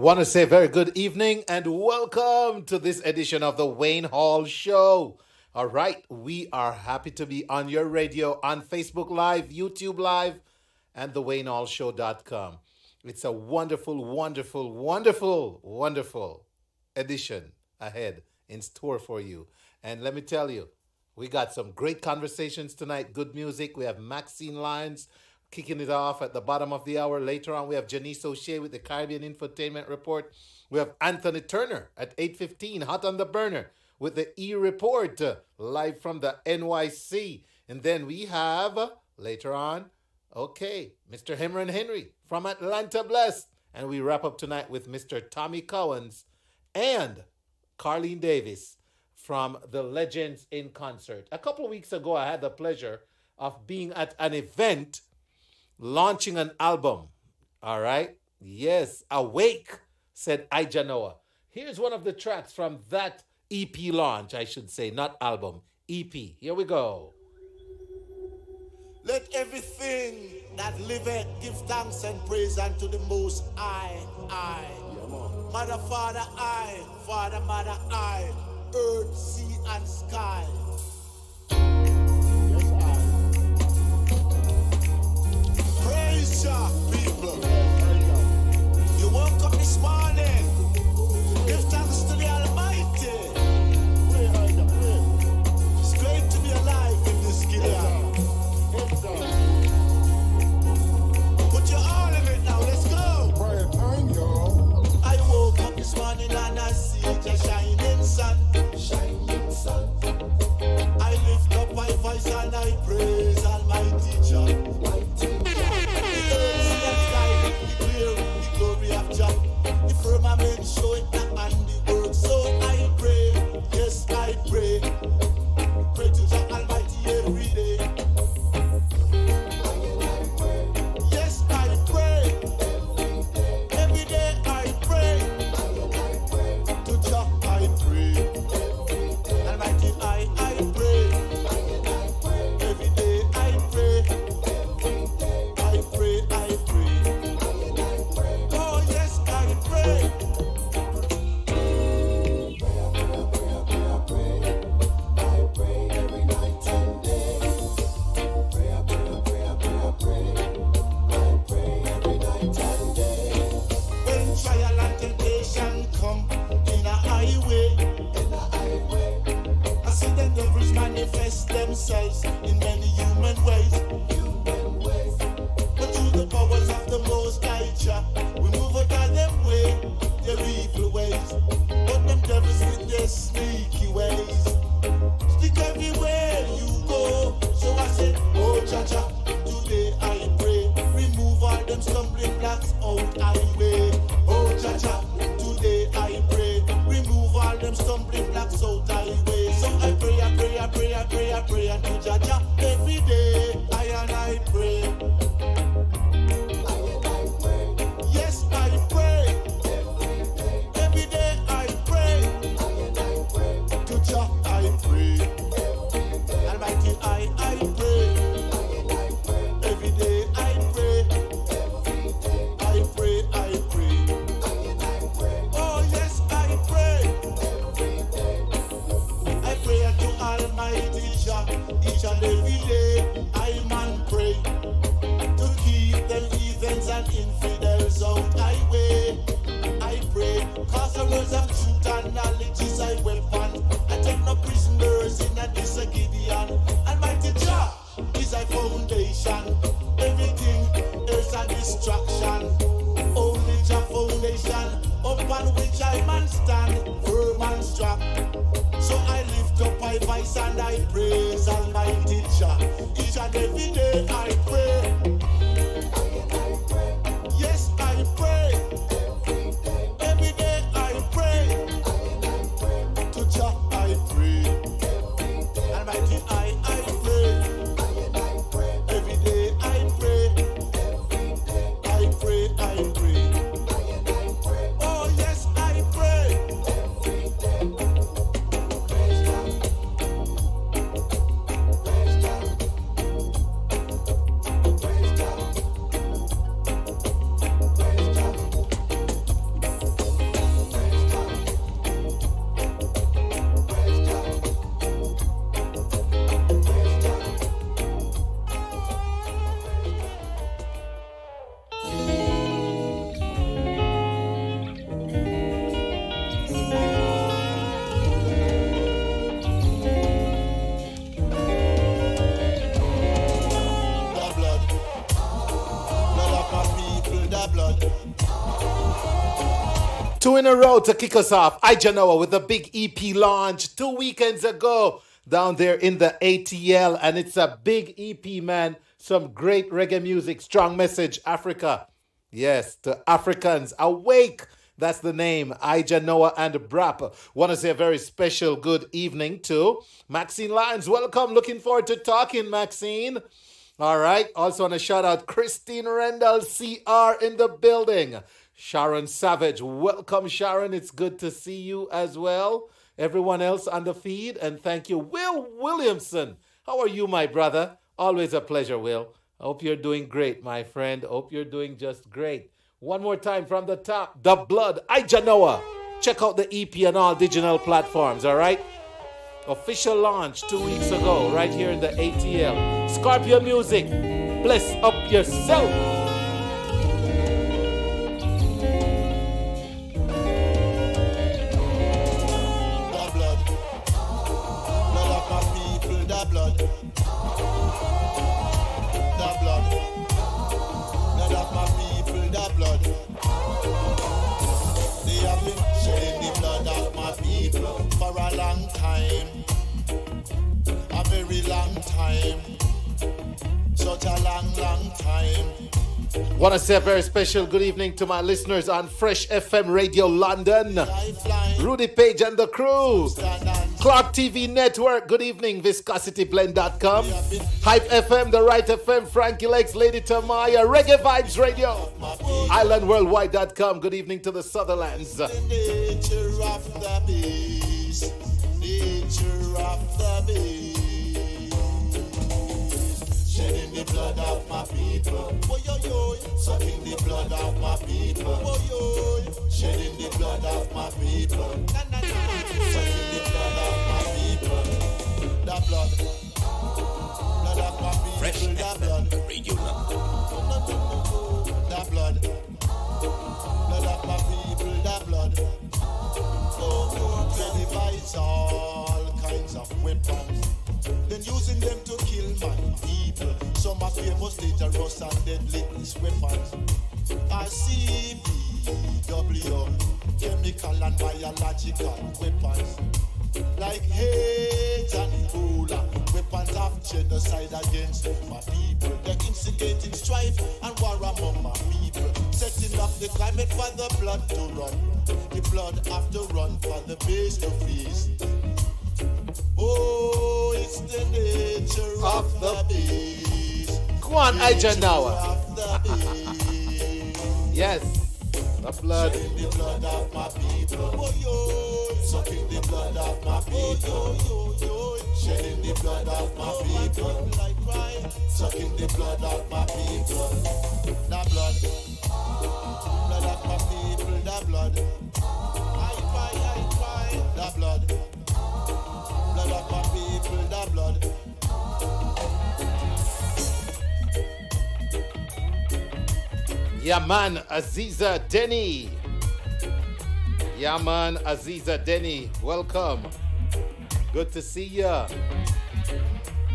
Want to say very good evening and welcome to this edition of the Wayne Hall Show. All right, we are happy to be on your radio, on Facebook Live, YouTube Live, and the WayneHallShow.com. It's a wonderful, wonderful, wonderful, wonderful edition ahead in store for you. And let me tell you, we got some great conversations tonight, good music. We have Maxine Lyons kicking it off at the bottom of the hour. Later on, we have Jannice O'Shea with the Caribbean Infotainment Report. We have Anthony Turner at 8:15, hot on the burner, with the E-Report, live from the NYC. And then we have, later on, Mr. Hemron Henry from Atlanta Blessed. And we wrap up tonight with Mr. Tommy Cowens and Carlene Davis from the Legends in Concert. A couple of weeks ago, I had the pleasure of being at an event launching an album. All right? Yes, Awake, said Ija Noah. Here's one of the tracks from that EP launch, I should say, not album, EP. Here we go. Let everything that liveth give thanks and praise unto the Most High. Mother, Father, Mother, I, earth, sea, and sky. Yes, I. Praise Jah, people. You woke up this morning. Give thanks to the Almighty. It's great to be alive in this Gilead. Put your all in it now, let's go. Prayer time, y'all. I woke up this morning and I see the shining sun. Shining sun. I lift up my voice and I praise Almighty Jah. Mighty Jah. The earth, sea and sky, declare the glory of Jah. The firmament show it and the work. So I pray, yes I pray. Pray to Jah Almighty every day. Yes, I pray. Every day I pray. To Jah I pray. Almighty I pray. Every day I pray. I pray. Oh yes, I pray. When trial and temptation come in a highway, I see the devils manifest themselves in many human ways. But through the powers of the Most High Jah, we move out of them way, their evil ways. But them devils with their sneaky ways stick everywhere you go. So I said, oh Jah Jah, today I pray, remove all them stumbling blocks out highway. Oh Jah Jah, today I pray, remove all them stumbling blocks out highway. So I pray, I pray unto Jah Jah every day. I pray. Yes, I pray. Every day I pray. To Jah I pray. Almighty I pray. Every day I pray. I pray. Oh yes, I pray. I pray unto Almighty Jah each and every day. I man pray to keep them heathens and infidels out highway. I pray, cause the words of truth and knowledge is a weapon. I take no prisoners in a Gideon. Almighty Jah is a foundation. Everything is a distraction. Only Jah foundation, upon which I man stand, firm and strong. So I lift up my voice and I praise Almighty Jah. Each and every day I pray. Yes, I pray. Every day I pray. To Jah I pray. Almighty I pray. Every day I pray. I pray. Oh yes, I pray. Two in a row to kick us off. Ijanoa with a big EP launch 2 weekends ago down there in the ATL. And it's a big EP, man. Some great reggae music, strong message, Africa. Yes, to Africans. Awake. That's the name. Ijanoa and Brap. Want to say a very special good evening to Maxine Lyons. Welcome. Looking forward to talking, Maxine. All right. Also want to shout out Christine Rendell, CR in the building. Sharon Savage. Welcome, Sharon. It's good to see you as well. Everyone else on the feed. And thank you. Will Williamson. How are you, my brother? Always a pleasure, Will. I hope you're doing great, my friend. Hope you're doing just great. One more time from the top. The Blood. Ijanoa. Check out the EP on all digital platforms, all right? Official launch 2 weeks ago, right here in the ATL. Scorpio Music. Bless up yourself. For a long time, a very long time, such a long time. Want to say a very special good evening to my listeners on Fresh FM Radio London, Rudy Page and the crew, Clark TV Network, good evening, ViscosityBlend.com, Hype FM, The Right FM, Frankie Lakes, Lady Tamaya, Reggae Vibes Radio, IslandWorldwide.com, good evening to the Sutherlands. Nature of the beast, nature of the beast. Shedding the blood of my people, oh yo yo. Sucking the blood of my people, oh yo. Shedding the blood of my people, na na na. Sucking the blood of my people, the blood, blood of my people, Fresh the blood, Radio the blood, blood of my people, the blood. Oh, they devise all kinds of weapons. Then using them to kill my people. Some are famous, dangerous and deadly weapons. RCPW, chemical and biological weapons. Like hate and Ebola, weapons of genocide against my people. They're instigating strife and war among my people. Setting up the climate for the blood to run. The blood have to run for the base to feast. Oh, it's the nature of the beast. Go on, Ijanoa. Yes, the blood. Shedding the blood of my people. Oh, yo. Sucking the blood of my people. Oh, yo. Shedding the blood of my people. Sucking the blood of my people. The blood. Blood of my people. The blood. I cry. The blood. Blood of my people, the blood. Yeah, man, Aziza Denny. Yeah, man, Aziza Denny. Welcome. Good to see ya.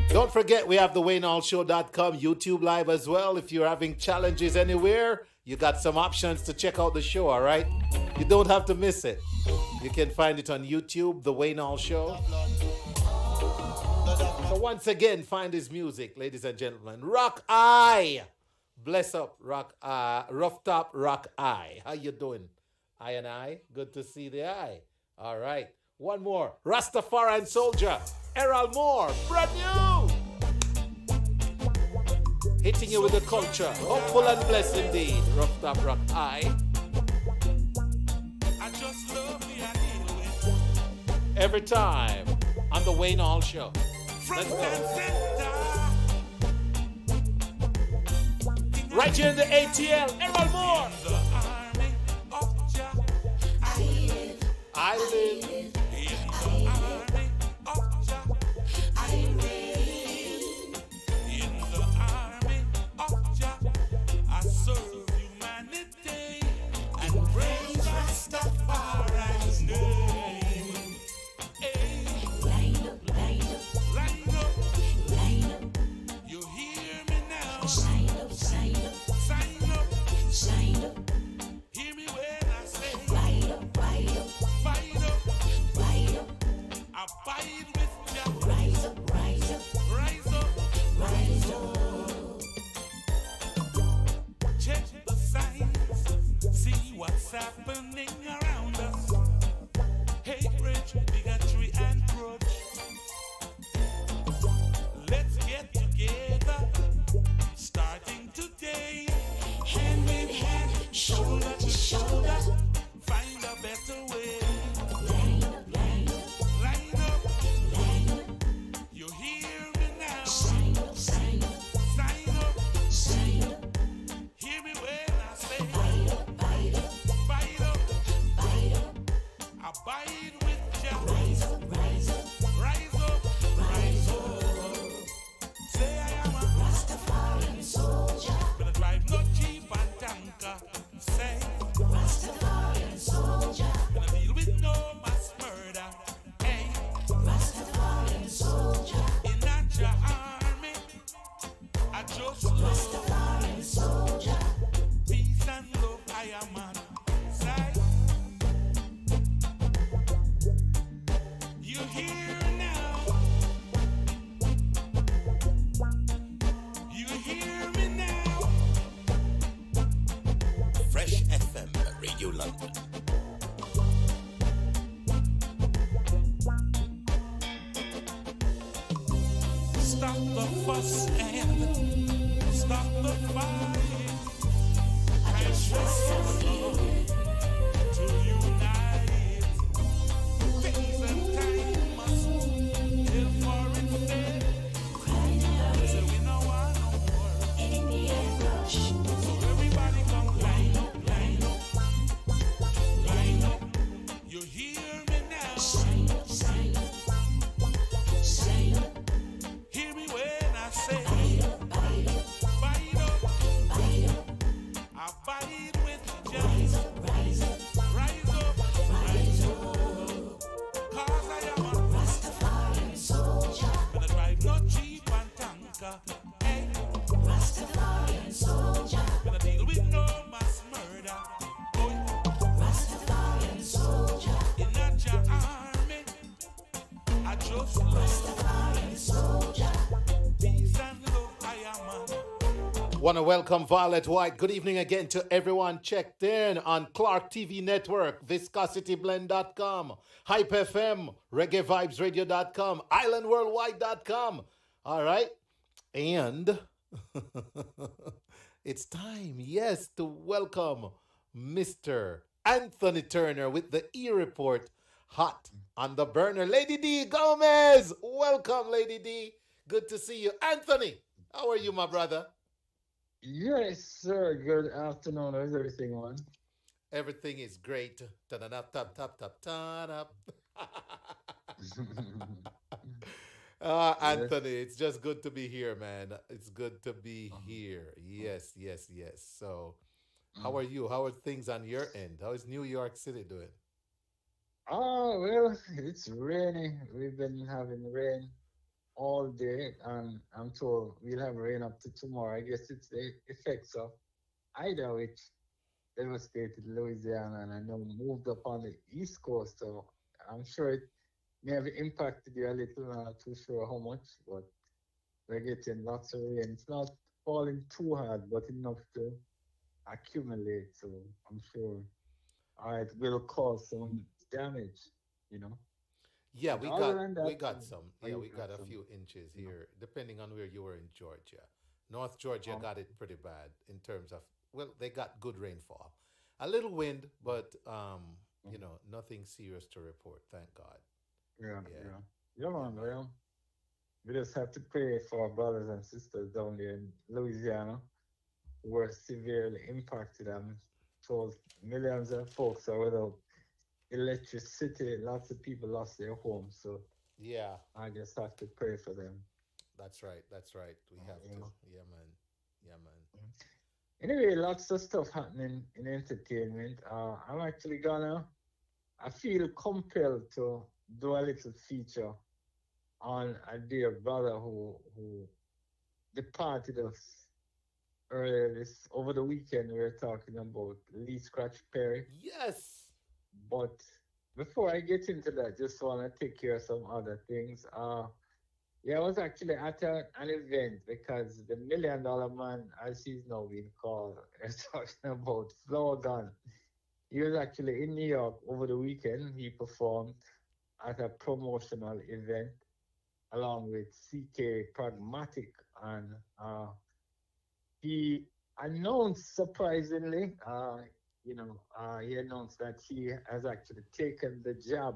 Don't forget, we have the WayneHallShow.com YouTube live as well. If you're having challenges anywhere, you got some options to check out the show, all right? You don't have to miss it. You can find it on YouTube, The Wayne Hall Show. So once again, find his music, ladies and gentlemen. Rock Eye. Bless up, Rock Eye. Rough Top Rock Eye. How you doing? I and I. Good to see the eye. All right. One more. Rastafarian Soldier. Errol Moore. Brand new. Hitting you with the culture. Hopeful and blessed indeed. Rough Top Rock Eye. Every time on the Wayne Hall Show. Let's go. Right here in the ATL, Errol Moore. I live. Shine up, hear me when I say, light up, happening around us. Hatred, bigotry, and grudge. Let's get together, starting today. Hand in hand, shoulder to shoulder, find a better way. Line up, line up, line up, line up. You hear me now? Sign up, sign up, sign up, sign up. Hear me when I say, bite up, bite up, bite up, bite up. Abide with Jah. Rise up, rise up, rise up, rise up. Say I am a Rastafarian soldier. Gonna drive no jeep and tanker. Say Rastafarian soldier. Gonna deal with no mass murder. Hey, Rastafarian soldier. In a Jah army, I just love Rastafarian soldier. Peace and love, I am man. Say you hear now. You hear me now? Fresh FM Radio London. Stop the fuss and stop the fight. I just to unite. Things and time must live for instead. So we know I no more. So everybody come line up, line up, line up. You hear me now? Sign up, sign up, sign up. Hear me when I say, bite up, bite up, bite up, bite up. Abide with Jah. Rise up, rise up, rise up, rise up. 'Cause I am a Rastafarian soldier. Gonna drive no jeep and tanker. Hey, Rastafarian soldier. Gonna deal with no mass murder. Oh, Rastafarian soldier. In a Jah army, I just love Rastafarian soldier. Peace and love, I am man. Want to welcome Violet White. Good evening again to everyone checked in on Clark TV Network, viscosityblend.com, Hype FM, reggaevibesradio.com, islandworldwide.com. All right. And it's time, yes, to welcome Mr. Anthony Turner with the E Report hot on the burner. Lady D Gomez. Welcome, Lady D. Good to see you. Anthony, how are you, my brother? Yes, sir. Good afternoon. How's everything on? Everything is great. Ta-da-da, tap, tap, tap, ta-da. Yes. Anthony, it's just good to be here, man. It's good to be here. Yes, yes, yes. So, how are Mm. you? How are things on your end? How is New York City doing? Oh, well, it's rainy. We've been having rain all day, and I'm told we'll have rain up to tomorrow. I guess it's the effects of Ida, which devastated Louisiana and I know moved up on the East Coast. So I'm sure it may have impacted you a little. I'm not too sure how much, but we're getting lots of rain. It's not falling too hard, but enough to accumulate. So I'm sure it will cause some damage, you know. Yeah, But we other got than we that, got some. Yeah, you we got got a some, few inches you know. here, depending on where you were in Georgia. North Georgia Um, got it pretty bad in terms of, well, they got good rainfall. A little wind, but nothing serious to report, thank God. yeah, Yeah. yeah. Yeah, Yeah, man, man. well, we just have to pray for our brothers and sisters down there in Louisiana who were severely impacted. I'm told millions of folks are without electricity. Lots of people lost their homes. So Yeah, I just have to pray for them. that's right. That's right. We have You to. know. Yeah, man. Yeah, man. Anyway, lots of stuff happening in entertainment. I'm actually gonna. I feel compelled to do a little feature on a dear brother who departed us earlier this over the weekend. We were talking about Lee Scratch Perry, Yes. but before I get into that, just want to take care of some other things. Yeah, I was actually at an event because the $1 million man, as he's now being called, is talking about Flower Gun. He was actually in New York over the weekend. He performed at a promotional event along with CK Pragmatic, and he announced surprisingly, he announced that he has actually taken the jab.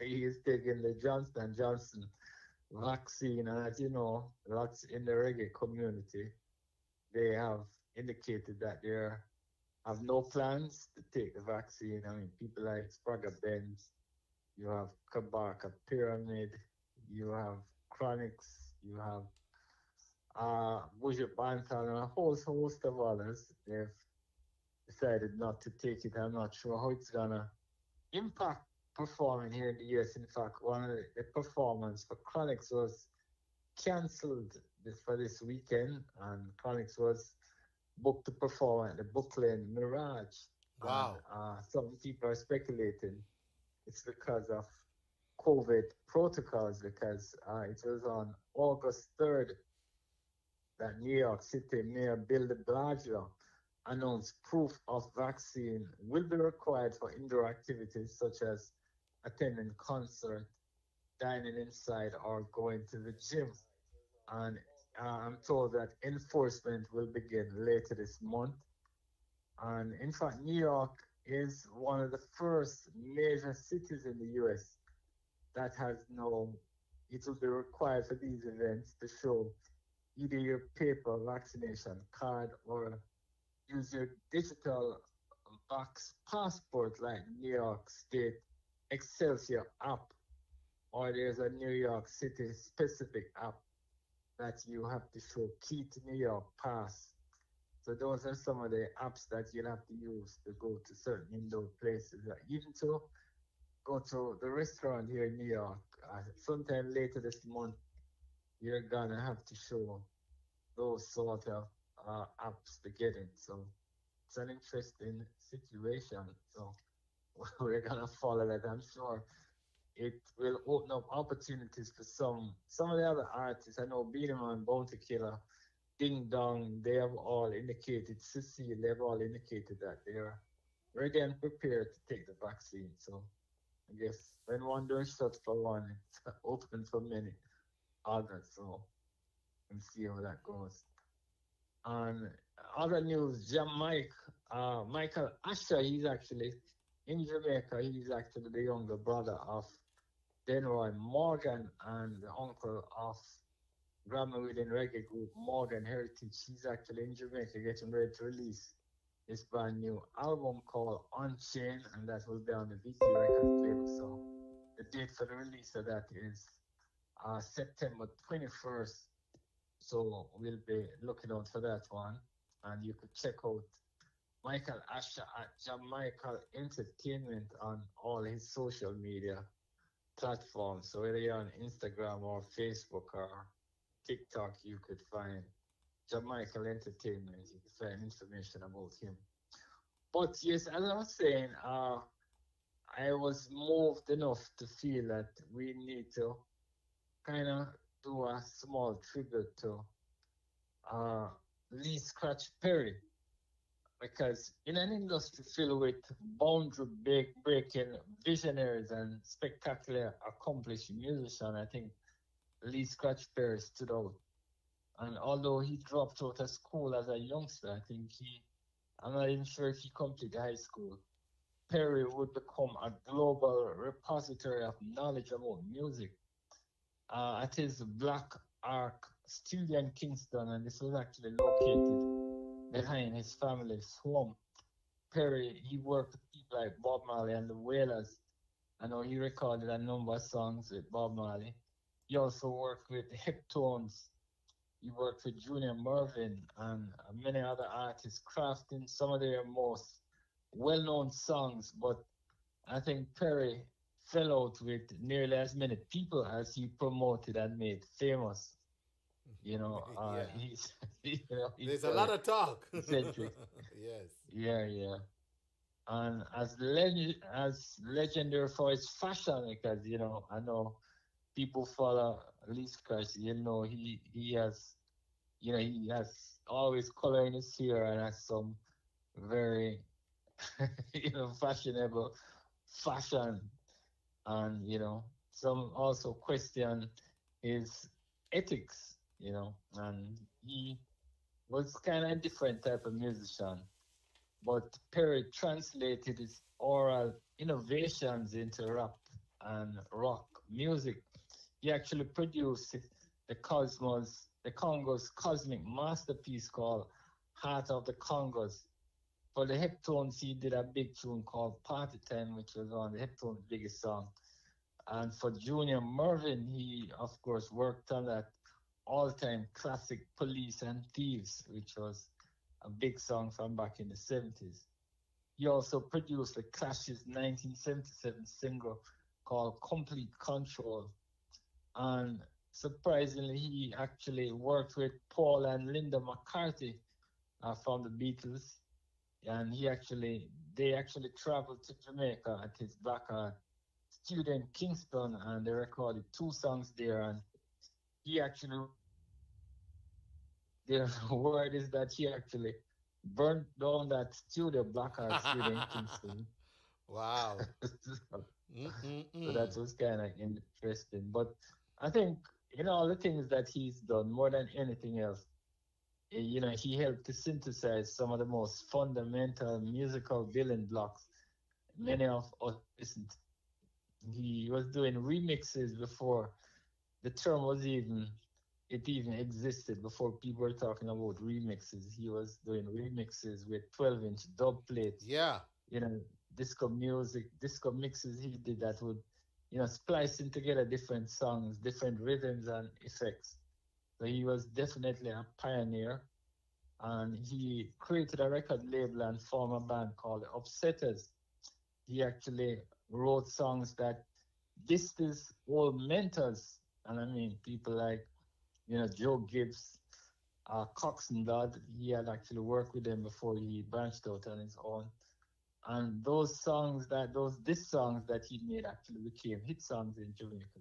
He is taking the Johnson vaccine, and as you know, lots in the reggae community, they have indicated that they have no plans to take the vaccine. I mean, people like Sprague Benz, you have Kabaka Pyramid, you have Chronix, you have Buja Banton, and a whole host of others. They've decided not to take it. I'm not sure how it's gonna impact performing here in the US. In fact, one of the performance for Chronix was cancelled for this weekend, and Chronix was booked to perform at the Brooklyn Mirage. And Wow. some people are speculating it's because of COVID protocols, because it was on August 3rd that New York City Mayor Bill de Blasio announced proof of vaccine will be required for indoor activities such as attending concert, dining inside, or going to the gym. And I'm told that enforcement will begin later this month. And in fact, New York is one of the first major cities in the US that has no, it will be required for these events to show either your paper vaccination card or use your digital box passport like New York State Excelsior app, or there's a New York City specific app that you have to show key to New York pass. So those are some of the apps that you'll have to use to go to certain indoor places. Even to go to the restaurant here in New York, sometime later this month, you're gonna have to show those sort of apps to get in. So it's an interesting situation. So we're gonna follow that. I'm sure it will open up opportunities for some of the other artists. I know Beenie Man, Bounty Killer, Ding Dong, they have all indicated, Cecile, they've all indicated that they're ready and prepared to take the vaccine. So I guess when one door is shut for one, it's open for many others. So we'll see how that goes. And other news, Michael Asher, he's actually in Jamaica. He's actually the younger brother of Denroy Morgan and the uncle of Grammy Within Reggae group Morgan Heritage. He's actually in Jamaica getting ready to release his brand new album called Unchained, and that will be on the VT Records label. So the date for the release of that is September 21st. So we'll be looking out for that one. And you could check out Michael Asher at Jamaica Entertainment on all his social media platforms. So whether you're on Instagram or Facebook or TikTok, you could find Jamaica Entertainment. You can find information about him. But yes, as I was saying, I was moved enough to feel that we need to kind of do a small tribute to uh, Lee Scratch Perry, because in an industry filled with boundary breaking visionaries and spectacular accomplished musicians, I think Lee Scratch Perry stood out. And although he dropped out of school as a youngster, I'm not even sure if he completed high school. Perry would become a global repository of knowledge about music. At his Black Ark studio in Kingston, and this was actually located behind his family's home. Perry, he worked with people like Bob Marley and the Wailers. I know he recorded a number of songs with Bob Marley. He also worked with Heptones. He worked with Junior Mervin and many other artists, crafting some of their most well-known songs. But I think Perry fell out with nearly as many people as he promoted and made famous. Yeah. He's he's There's a lot very of talk. eccentric. Yes. Yeah. And as legendary for his fashion, because I know people follow Lee Scratch. He has always color in his hair and has some very fashionable fashion. And some also question his ethics, and he was kind of a different type of musician. But Perry translated his oral innovations into rap and rock music. He actually produced the Congo's cosmic masterpiece called Heart of the Congos. For the Heptones, he did a big tune called Party Time, which was one of the Heptones' biggest songs. And for Junior Mervin, he, of course, worked on that all time classic Police and Thieves, which was a big song from back in the 70s. He also produced the Clash's 1977 single called Complete Control. And surprisingly, he actually worked with Paul and Linda McCartney from the Beatles. And they actually traveled to Jamaica at his Blackheart studio in Kingston, and they recorded two songs there. And he actually, the word is that he actually burnt down that studio, Blackheart studio in Kingston. Wow. So Mm-mm-mm. that was kind of interesting. But I think, all the things that he's done more than anything else, he helped to synthesize some of the most fundamental musical building blocks many of us listen to. He was doing remixes before the term was even existed, before people were talking about remixes. He was doing remixes with 12-inch dub plates, Yeah. you know, disco music, disco mixes he did that would, splicing together different songs, different rhythms and effects. So he was definitely a pioneer, and he created a record label and formed a band called the Upsetters. He actually wrote songs that dissed his old mentors, and I mean people like Joe Gibbs, Cox and Dodd. He had actually worked with them before he branched out on his own. And those diss songs that he made actually became hit songs in Jamaica.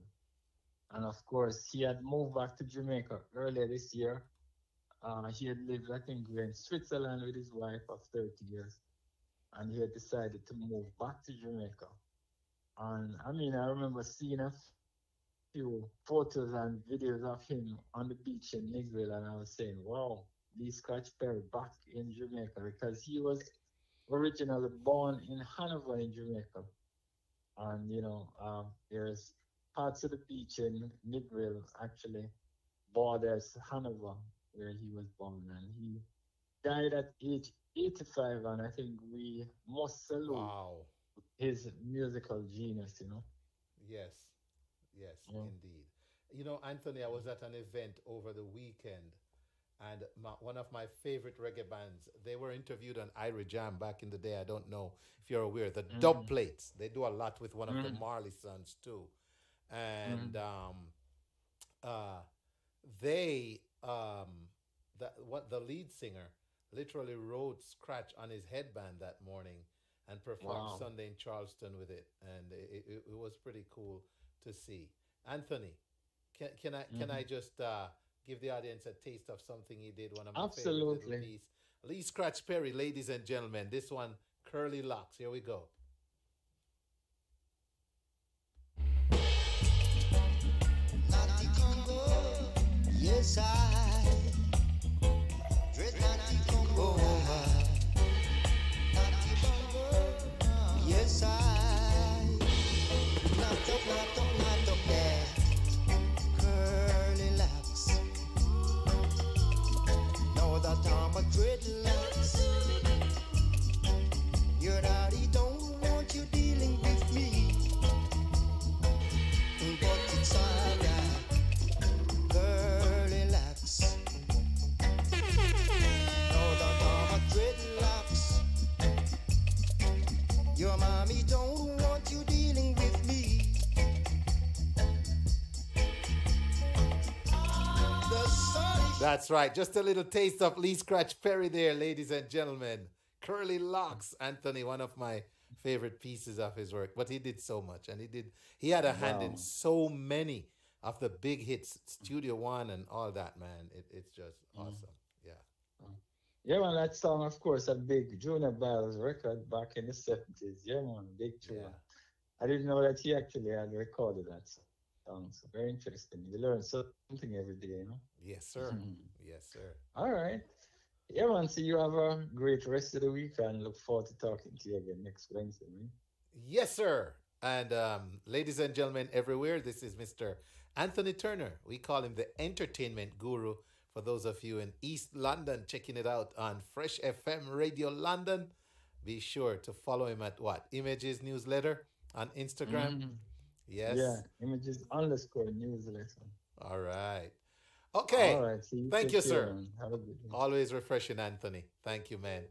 And of course, he had moved back to Jamaica earlier this year. He had lived, I think, in Switzerland with his wife of 30 years, and he had decided to move back to Jamaica. And I mean, I remember seeing a few photos and videos of him on the beach in Negril, and I was saying, wow, Lee Scratch Perry back in Jamaica, because he was originally born in Hanover in Jamaica. And, there's parts of the beach in Negril actually borders Hanover, where he was born, and he died at age 85, and I think we must salute Wow. his musical genius. Yes. Yes, Yeah. indeed. You know, Anthony, I was at an event over the weekend, and one of my favorite reggae bands, they were interviewed on Ira Jam back in the day. I don't know if you're aware. The Dub Mm-hmm. Plates, they do a lot with one of the Mm-hmm. Marley sons too. And Mm-hmm. uh, they what the lead singer literally wrote scratch on his headband that morning and performed Wow. Sunday in Charleston with it, and it was pretty cool to see. Anthony, can I Mm-hmm. just give the audience a taste of something he did? One of my favorite little Absolutely. piece. Lee Scratch Perry, ladies and gentlemen. This one, Curly Locks. Here we go. Natty Congo, yes I dread Natty Congo, Natty Congo, yes I not up there, curly locks. Now that I'm a dreadlocks, your daddy don't want you dealing with me, but it's alright, curly locks. Now that I'm a dreadlocks, your mommy don't want you dealing with me. The sun is That's right. Just a little taste of Lee Scratch Perry there, ladies and gentlemen. Curly Locks, Anthony, one of my favorite pieces of his work. But he did so much, and he had a hand in Wow. so many of the big hits, Studio One and all that, man. It's just Mm-hmm. awesome. Yeah. Yeah, man, that song, of course, a big Junior Biles record back in the 70s. Yeah, man, big tune. Yeah. I didn't know that he actually had recorded that song. So very interesting. You learn something every day, you know? Yes, sir. Yes, sir. All right. Yeah, man, so you have a great rest of the week and look forward to talking to you again next Wednesday, man. Yes, sir. And ladies and gentlemen everywhere, this is Mr. Anthony Turner. We call him the entertainment guru. For those of you in East London checking it out on Fresh FM Radio London, be sure to follow him at what? Images Newsletter on Instagram. Mm-hmm. Yeah, Yes. images underscore newsletter. All right. All Okay. right, see you Thank you, take care, sir. man. Have a good one. Always refreshing, Anthony. Thank you, man.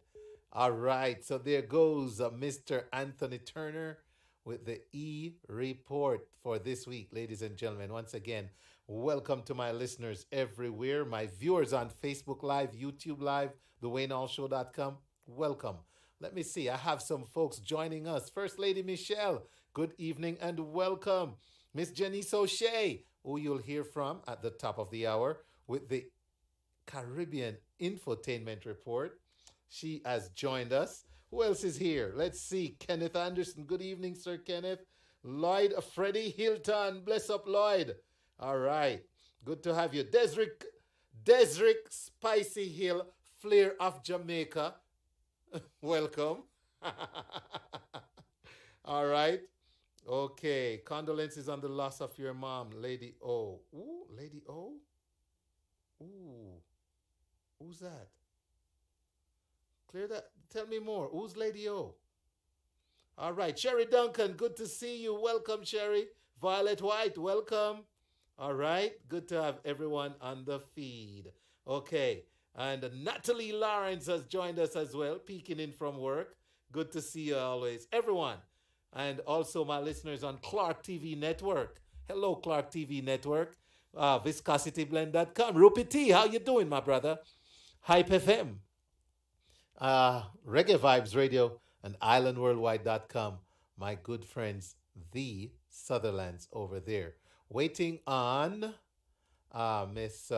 All right. So there goes Mr. Anthony Turner with the E report for this week, ladies and gentlemen. Once again, welcome to my listeners everywhere, my viewers on Facebook Live, YouTube Live, thewayneallshow.com. Welcome. Let me see. I have some folks joining us. First Lady Michelle, good evening and welcome. Miss Janice O'Shea, who you'll hear from at the top of the hour with the Caribbean Infotainment Report. She has joined us. Who else is here? Let's see. Kenneth Anderson. Good evening, Sir Kenneth. Lloyd Freddie Hilton. Bless up, Lloyd. All right. Good to have you. Desrick Spicy Hill, Flair of Jamaica. Welcome. All right. Okay. Condolences on the loss of your mom, Lady O. Ooh, Lady O? Ooh. Who's that? Clear that. Tell me more. Who's Lady O? All right. Sherry Duncan, good to see you. Welcome, Sherry. Violet White, welcome. All right. Good to have everyone on the feed. Okay. And Natalie Lawrence has joined us as well, peeking in from work. Good to see you always. Everyone. And also my listeners on Clark TV Network. Hello, Clark TV Network. Viscosityblend.com. Rupi T, how you doing, my brother? Hype FM. Reggae Vibes Radio and islandworldwide.com. My good friends, the Sutherlands over there. Waiting on Miss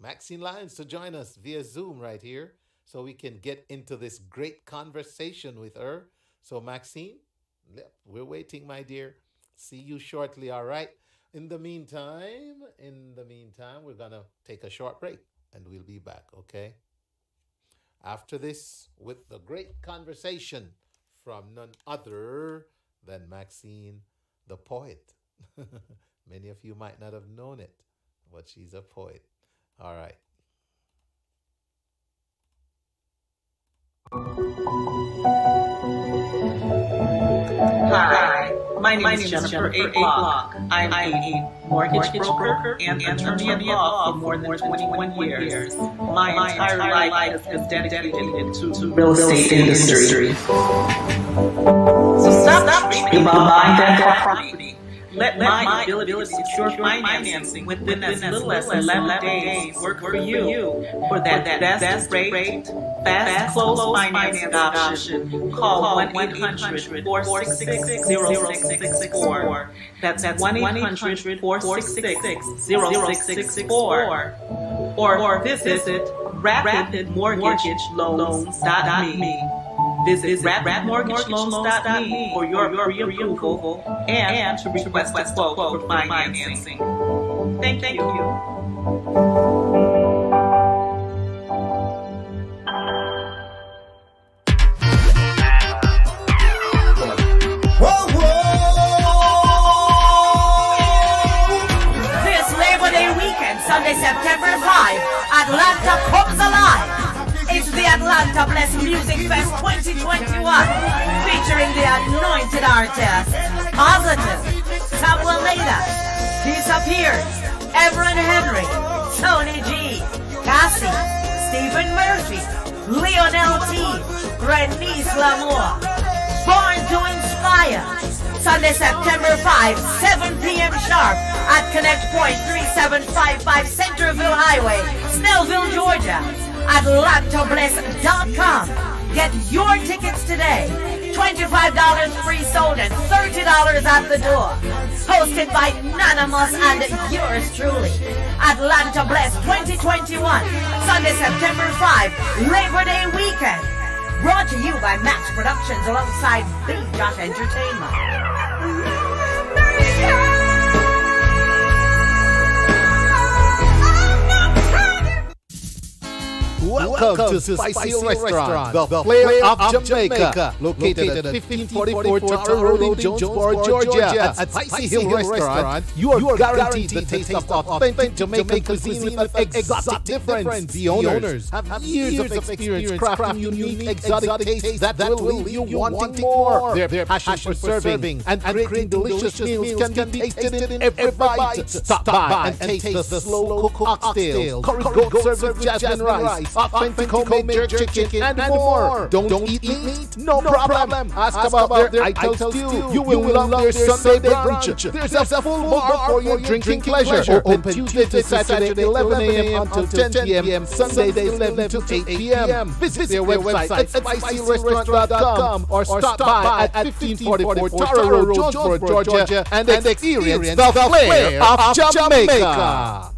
Maxine Lyons to join us via Zoom right here so we can get into this great conversation with her. So, Maxine, yep, we're waiting, my dear. See you shortly, all right? In the meantime, we're going to take a short break and we'll be back, okay? After this, with the great conversation from none other than Maxine, the poet. Many of you might not have known it, but she's a poet. All right. Hi, my name is Jennifer A. Block. I'm a mortgage broker and attorney at law for more than 21 years. My entire life has been dedicated to real estate industry. So stop dreaming about buying that property. Let my ability to secure financing within as little as 11 days work for you. For that best rate, fast close financing option, call 1-800-466-0664. That's 1-800-466-0664. Or visit rapidmortgageloans.me. Visit rapidmortgageloans.me for your pre-approval and to request a quote for financing. Thank you. This Labor Day weekend, Sunday, September 5, Atlanta comes alive. It's the Atlanta Bless Music Fest 2021, featuring the anointed artists, Positive, Tabla Leda, Disappears, Everett Henry, Tony G, Cassie, Stephen Murphy, Lionel T, Renice Lamour, Born to Inspire. Sunday, September 5, 7 p.m. sharp at Connect Point 3755 Centerville Highway, Snellville, Georgia. AtlantaBless.com. Get your tickets today. $25 $25 pre-sold and $30 at the door. Hosted by Anonymous and yours truly. Atlanta Bless 2021. Sunday, September 5, Labor Day weekend. Brought to you by Max Productions alongside B-Dot Entertainment. Welcome to Spicy Restaurant, the flair of Jamaica, located at 1544 Tara Road in Jonesboro, Georgia. At Spicy Hill Restaurant, you are guaranteed the taste of authentic Jamaican cuisine with an exotic difference. The owners have years of experience crafting unique exotic tastes that will leave you wanting more. Their passion for serving and creating delicious meals can be tasted in every bite. Stop by and taste the slow-cooked oxtail, curry goat served with jasmine rice, authentic homemade jerk chicken, and more. Don't eat meat? No problem. Ask about their Ital stew. You will love their Sunday brunch. There's a full bar for your drinking pleasure. Open Tuesday to Saturday, 11 a.m. until 10 p.m. Sunday, 11 to 8 p.m. Visit their website at spicyrestaurant.com or stop by at 1544 Tara Road, Jonesboro, Georgia, and experience the flair of Jamaica.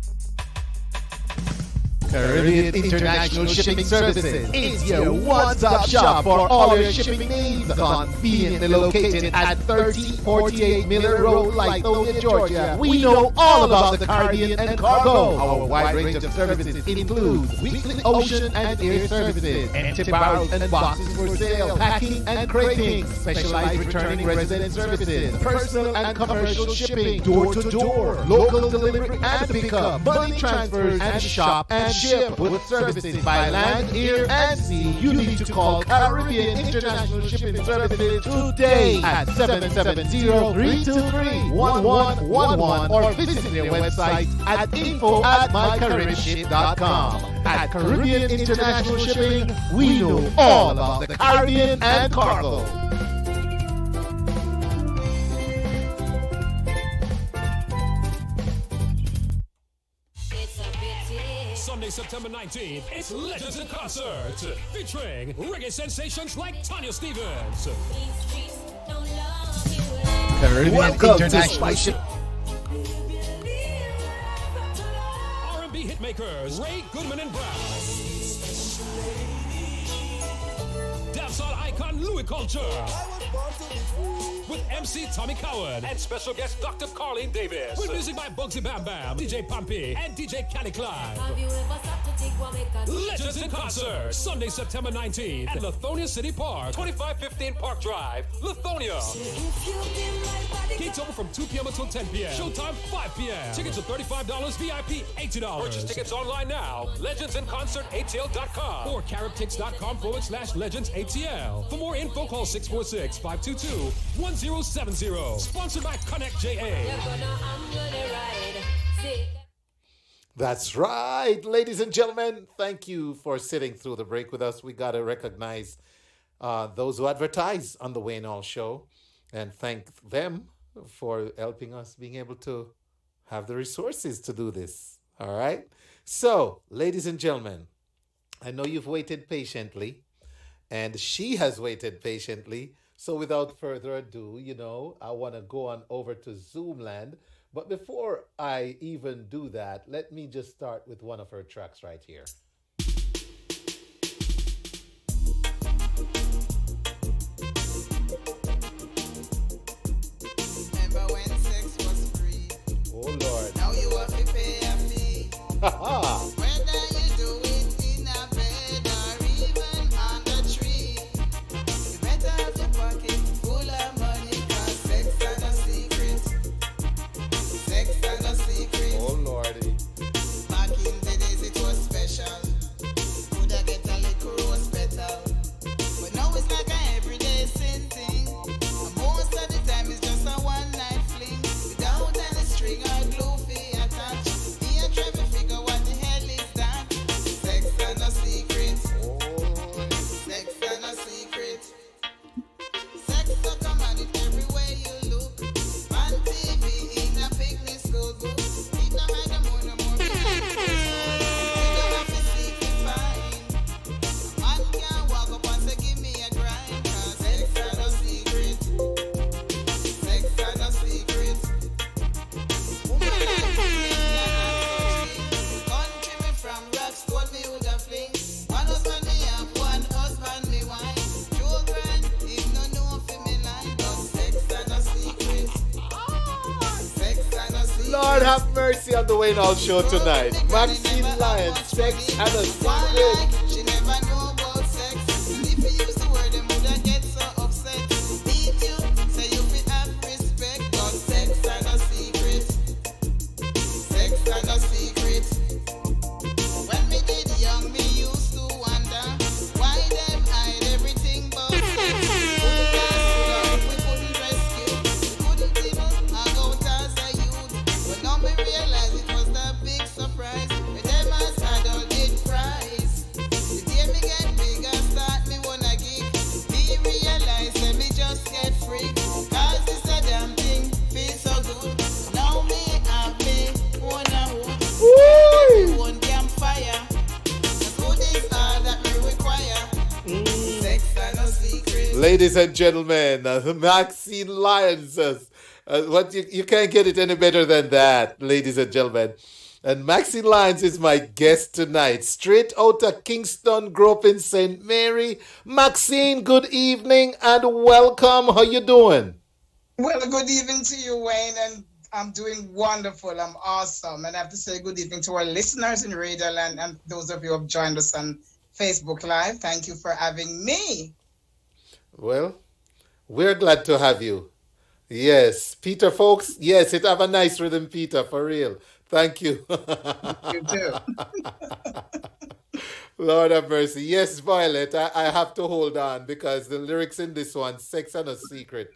Caribbean International Shipping Services is your one-stop shop for all your shipping needs. Conveniently located at 3048 Miller Road, Lithonia, Georgia. We know all about the Caribbean and cargo. Our wide range of services includes weekly ocean and air services, empty barrels and boxes for sale, packing and crating, specialized returning resident services, personal and commercial shipping, door-to-door, local delivery and pickup, money transfers and shop and ship with services by land, air, and sea. You need to call Caribbean International Shipping Services today at 770-323-1111 or visit their website at info@mycaribbeanship.com. At Caribbean International Shipping, we know all about the Caribbean and cargo. Sunday, September 19th, it's Legends in Concert, featuring reggae sensations like Tanya Stevens. Caribbean International Shipping. R&B hitmakers Ray Goodman and Brown. Dancehall icon Louis Culture. With MC Tommy Coward and special guest Dr. Carlene Davis. With music by Bugsy Bam Bam, DJ Pampy, and DJ Cali Clive. Legends in Concert, Sunday, September 19th at Lithonia City Park, 2515 Park Drive, Lithonia. Gates open from 2 p.m. until 10 p.m. Showtime 5 p.m. Tickets are $35, VIP $80. Purchase tickets online now. LegendsInConcertATL.com or caribtix.com/LegendsATL. For more info, call 646-522-1070. Sponsored by Connect JA. That's right, ladies and gentlemen. Thank you for sitting through the break with us. We got to recognize those who advertise on the Wayne Hall Show and thank them for helping us being able to have the resources to do this. All right. So, ladies and gentlemen, I know you've waited patiently and she has waited patiently. So without further ado, I want to go on over to Zoomland. But before I even do that, let me just start with one of her tracks right here. Remember when sex was free? Oh, Lord. Now you have to pay a fee. Whether you do it in a bed or even on the tree, you better have your pocket full of money, 'cause sex ain't a secret. Sex ain't a secret. Oh, Lordy. Back in the days it was special. Coulda get a little rose petal. But now it's like an everyday sin thing. And most of the time it's just a one-night fling. Without any string or glue fee attached. Me and Trevor figure what the hell is that? Sex and a secret. Sex and a secret. Sex so come on it everywhere you look. On TV, in a picnic school book. It no hide no more, no more. You don't have to seek to find. A man can't walk up and say give me a grind. 'Cause sex and a Lord have mercy on the Wayne Hall show tonight. Maxine Lyons, Sex and a Secret. She never know about sex. And if you use the word, them woulda get so upset. Beat you, say you fi have respect. But sex and a secret. Sex and a secret. When me did young, me used to wonder why them hide everything but sex. We couldn't rescue, we couldn't even hang out as a youth. But now me realize it was the big surprise. When them as adult did prize. The day me get bigger, start me wanna gig. Me realize let me just get free. Cause this a damn thing feels so good. Now me have me wanna hoop. One campfire. The good is all that me require. Sex and no secret. Ladies and gentlemen, Maxine Lyons. What you can't get it any better than that, ladies and gentlemen. And Maxine Lyons is my guest tonight, straight out of Kingston, grew up in St. Mary. Maxine, good evening and welcome. How you doing? Well, good evening to you, Wayne, and I'm doing wonderful. I'm awesome. And I have to say good evening to our listeners in Radio Land and those of you who have joined us on Facebook Live. Thank you for having me. Well, we're glad to have you. Yes, Peter, folks. Yes, it have a nice rhythm, Peter, for real. Thank you. You too. Lord have mercy. Yes, Violet, I have to hold on because the lyrics in this one, Sex and a Secret.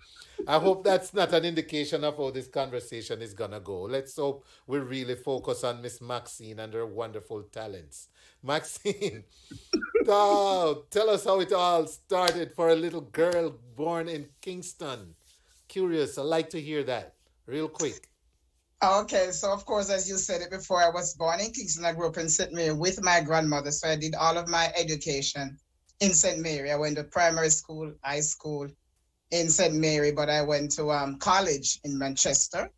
I hope that's not an indication of how this conversation is going to go. Let's hope we really focus on Miss Maxine and her wonderful talents. Maxine, tell us how it all started for a little girl born in Kingston. Curious, I'd like to hear that real quick. Okay, so of course, as you said it before, I was born in Kingston. I grew up in St. Mary with my grandmother. So I did all of my education in St. Mary. I went to primary school, high school in St. Mary, but I went to college in Manchester,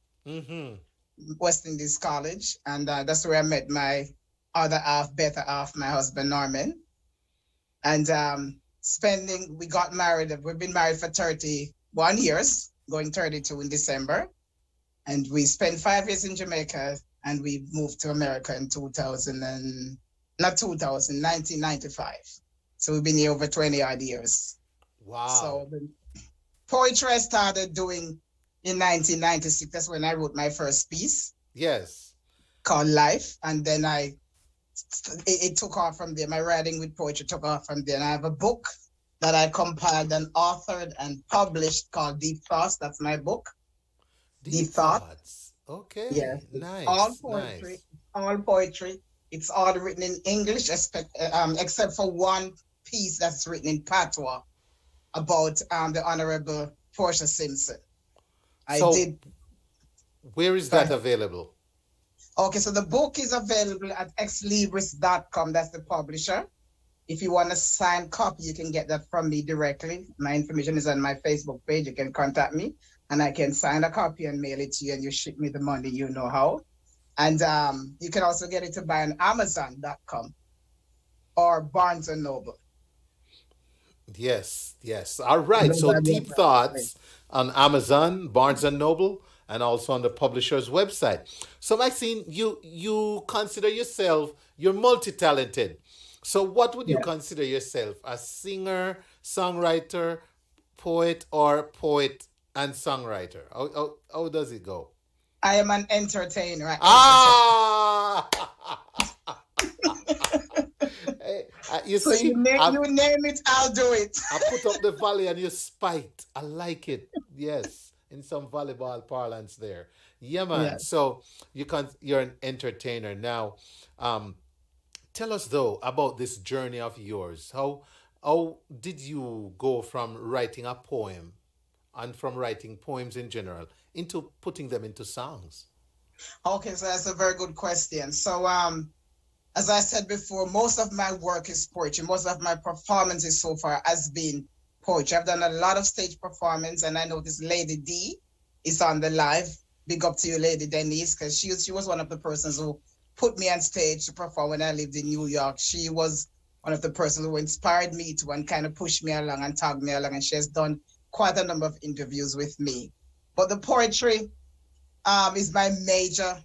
West Indies College. And that's where I met my other half, better half, my husband, Norman. And we got married. We've been married for 31 years, going 32 in December. And we spent 5 years in Jamaica and we moved to America in 1995. So we've been here over 20 odd years. Wow. So the poetry I started doing in 1996. That's when I wrote my first piece. Yes. Called Life. And then it took off from there. My writing with poetry took off from there. And I have a book that I compiled and authored and published called Deep Thoughts. That's my book. Deep Thoughts. Okay. Yes. Nice. All poetry. Nice. All poetry. It's all written in English, except for one piece that's written in patois about the Honorable Portia Simpson. Where is that available? Okay, so the book is available at exlibris.com. That's the publisher. If you want a signed copy, you can get that from me directly. My information is on my Facebook page. You can contact me and I can sign a copy and mail it to you and you ship me the money, you know how. And you can also get it to buy on Amazon.com or Barnes & Noble. Yes, yes. All right. So Deep Thoughts on Amazon, Barnes & Noble, and also on the publisher's website. So Maxine, you consider yourself, you're multi-talented. So what would you consider yourself? A singer, songwriter, poet, or poet and songwriter? How does it go? I am an entertainer. Ah! You so see, you name it, I'll do it. I put up the valley and you spite. I like it. Yes, in some volleyball parlance there. Yeah, man. Yes. So you're an entertainer now. Tell us though about this journey of yours. How did you go from writing a poem and from writing poems in general into putting them into songs? Okay, so that's a very good question. So as I said before, most of my work is poetry. Most of my performances so far has been poetry. I've done a lot of stage performance, and I noticed Lady D is on the live. Big up to you, Lady Denise, because she was one of the persons who put me on stage to perform when I lived in New York. She was one of the persons who inspired me to and kind of pushed me along and tagged me along, and she has done quite a number of interviews with me. But the poetry, is my major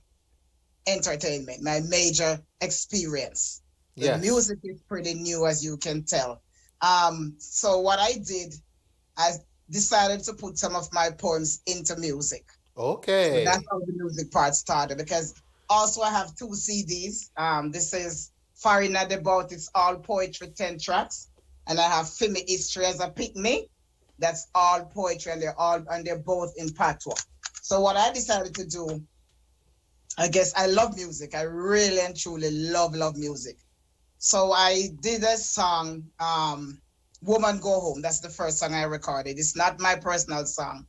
entertainment, my major experience. The Yes. music is pretty new, as you can tell. So what I did, I decided to put some of my poems into music. So Okay. that's how the music part started. Because also I have 2 CDs. This is Farina About, it's all poetry, 10 tracks. And I have Fimi History as a pick me. That's all poetry, and they're both in patois. So what I decided to do, I guess I love music. I really and truly love music. So I did a song, Woman Go Home. That's the first song I recorded. It's not my personal song.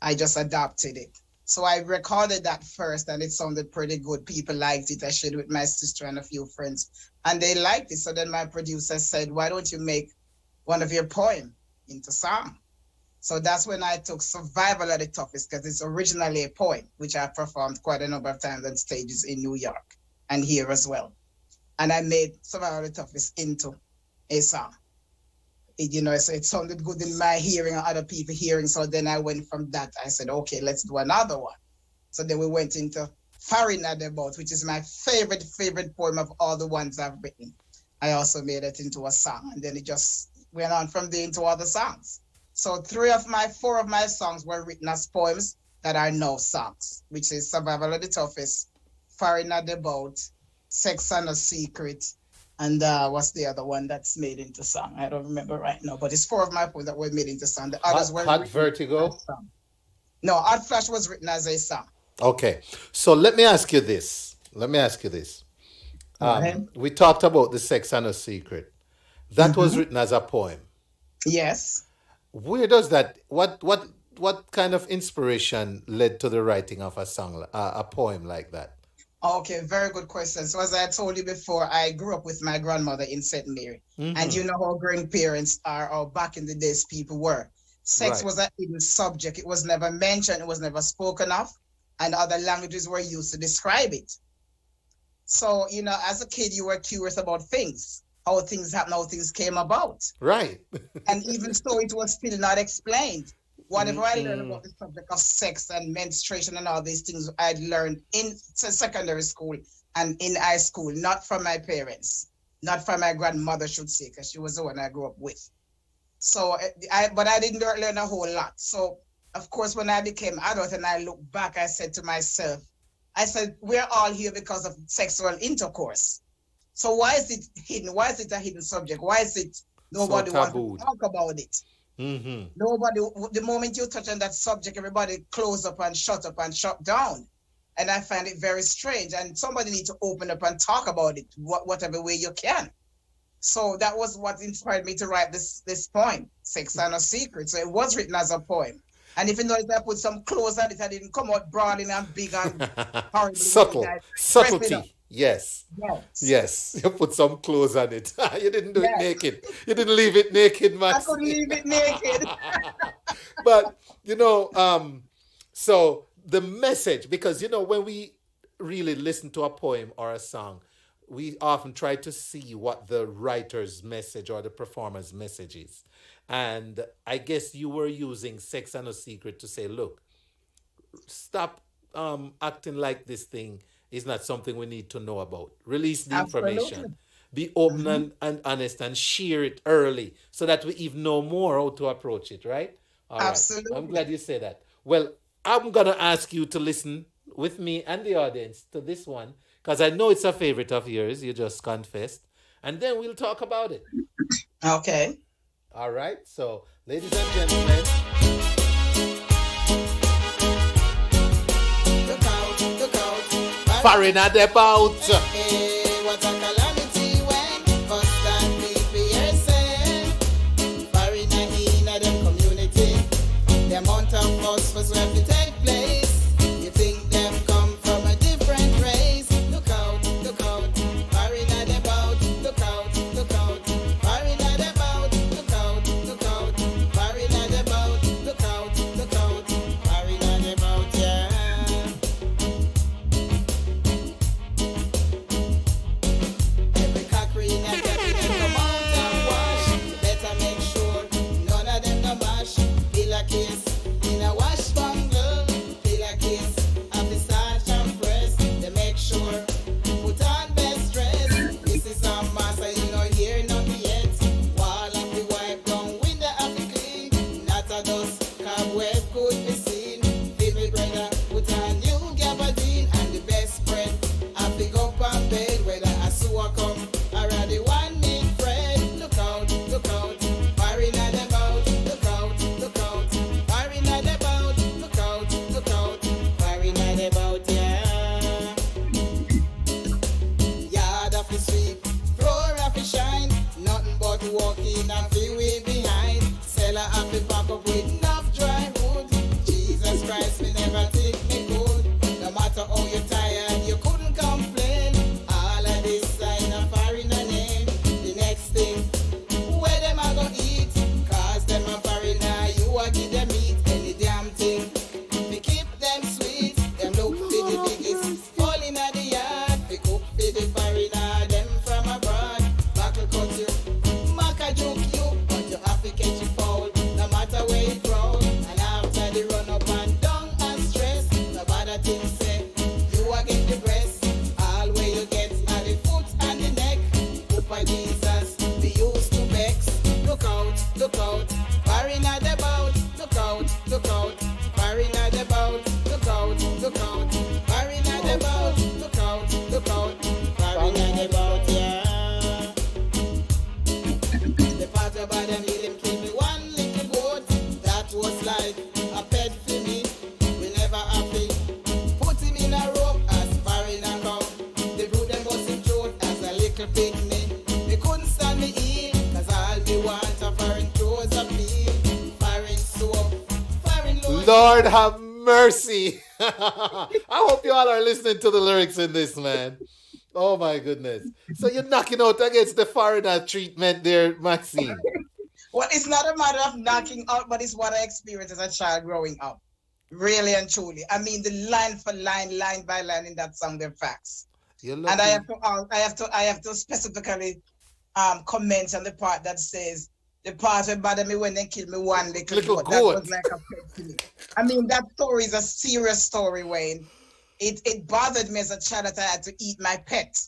I just adopted it. So I recorded that first, and it sounded pretty good. People liked it. I shared it with my sister and a few friends, and they liked it. So then my producer said, why don't you make one of your poems into song? So that's when I took Survival of the Toughest, because it's originally a poem, which I performed quite a number of times on stages in New York and here as well. And I made Survival of the Toughest into a song. So it sounded good in my hearing and other people hearing. So then I went from that. I said, okay, let's do another one. So then we went into Farina About, which is my favorite poem of all the ones I've written. I also made it into a song, and then it just went on from there into other songs. So 4 of my songs were written as poems that are now songs, which is Survival of the Toughest, Farina About, Sex and a Secret, and what's the other one that's made into song? I don't remember right now, but it's 4 of my poems that were made into song. The others were Hot Vertigo? No, Hot Flash was written as a song. Okay. So let me ask you this. We talked about the Sex and a Secret. That was written as a poem. Yes. Where does that, what kind of inspiration led to the writing of a song, a poem like that? Okay, very good question. So as I told you before, I grew up with my grandmother in St. Mary. And you know how grandparents are, or back in the days people were. Sex was a hidden subject. It was never mentioned. It was never spoken of. And other languages were used to describe it. So, as a kid, you were curious about things, how things happen, how things came about. Right. And even so, it was still not explained. Whatever I learned about the subject of sex and menstruation and all these things, I'd learned in secondary school and in high school, not from my parents, not from my grandmother, should say, because she was the one I grew up with. So, but I didn't learn a whole lot. So, of course, when I became adult and I look back, I said to myself, we're all here because of sexual intercourse. So why is it hidden? Why is it a hidden subject? Why is it nobody wants to talk about it? Nobody, the moment you touch on that subject, everybody close up and shut down. And I find it very strange. And somebody needs to open up and talk about it, whatever way you can. So that was what inspired me to write this poem, Sex and a Secret. So it was written as a poem. And if you notice, I put some clothes on it, I didn't come out broad and big and horrible. Subtlety. Yes. You put some clothes on it. You didn't do it naked. You didn't leave it naked, man. I couldn't leave it naked. But, so the message, because, when we really listen to a poem or a song, we often try to see what the writer's message or the performer's message is. And I guess you were using Sex and a Secret to say, look, stop acting like this thing is not something we need to know about. Release the information. Be open and honest and share it early so that we even know more how to approach it, right? All Absolutely. Right. I'm glad you say that. Well, I'm going to ask you to listen with me and the audience to this one because I know it's a favorite of yours. You just confessed. And then we'll talk about it. Okay. All right. So, ladies and gentlemen. Look out. Farina About. Hey, what a calamity when first time people hear say Farina in them community. The amount of phosphorus will have to take place. You think them come from a different race. Look out. Farina About. Look out. Farina About. Look out. Farina About. Look out. Farina About, yeah. here not yet. Wall of the wipe down, window of the clean. Not a dust, cobweb could be seen. Fill with brother, put a new gabardine. And the best spread, I pick up a bed. Whether a sewer come, or the one need friend. Look out, firing at the bout. Look out, firing at the bout. Look out, firing at the bout, yeah. Yard of the sweep, floor of the shine. Nothing but walking a few way behind. Cellar of the pack up with enough dry wood. Jesus Christ, me never think me good. No matter how you tired, you couldn't complain. All of this sign of foreign name. The next thing, where them a go eat? Cause them a foreigner, you a give them meat. Any damn thing, we keep them sweet. Them look for the biggest, falling at the yard. We cook for the foreigner, them from abroad. Buckle cut you, maca joke you, but you have to catch it foul. No matter where you grow, and after the run up and down and stress, nobody think say you a get the breast. All where you get are the foot and the neck. Hope by Jesus, be used to vex. Look out, firing at the bout. Look out, firing at the bout. Look out, firing at the bout. Look out, firing at the bout, yeah. The part about them lead him kill me one little goat. That was like a pet for me. We never happy. Put him in a rope as firing and come. They put them bust him throat as a little picnic. They couldn't stand me in, cause all they want are foreign clothes of me. Foreign soap, foreign lotion. Lord have mercy. I hope you all are listening to the lyrics in this, man. Oh my goodness. So you're knocking out against the foreigner treatment there, Maxine. Well, it's not a matter of knocking out, but it's what I experienced as a child growing up. Really and truly. I mean, the line for line, line by line in that song, they're facts. You're And lucky. I have to specifically comment on the part that says the part that bothered me when they killed me one little goat. That was like a pet to me. I mean, that story is a serious story, Wayne. It bothered me as a child that I had to eat my pet.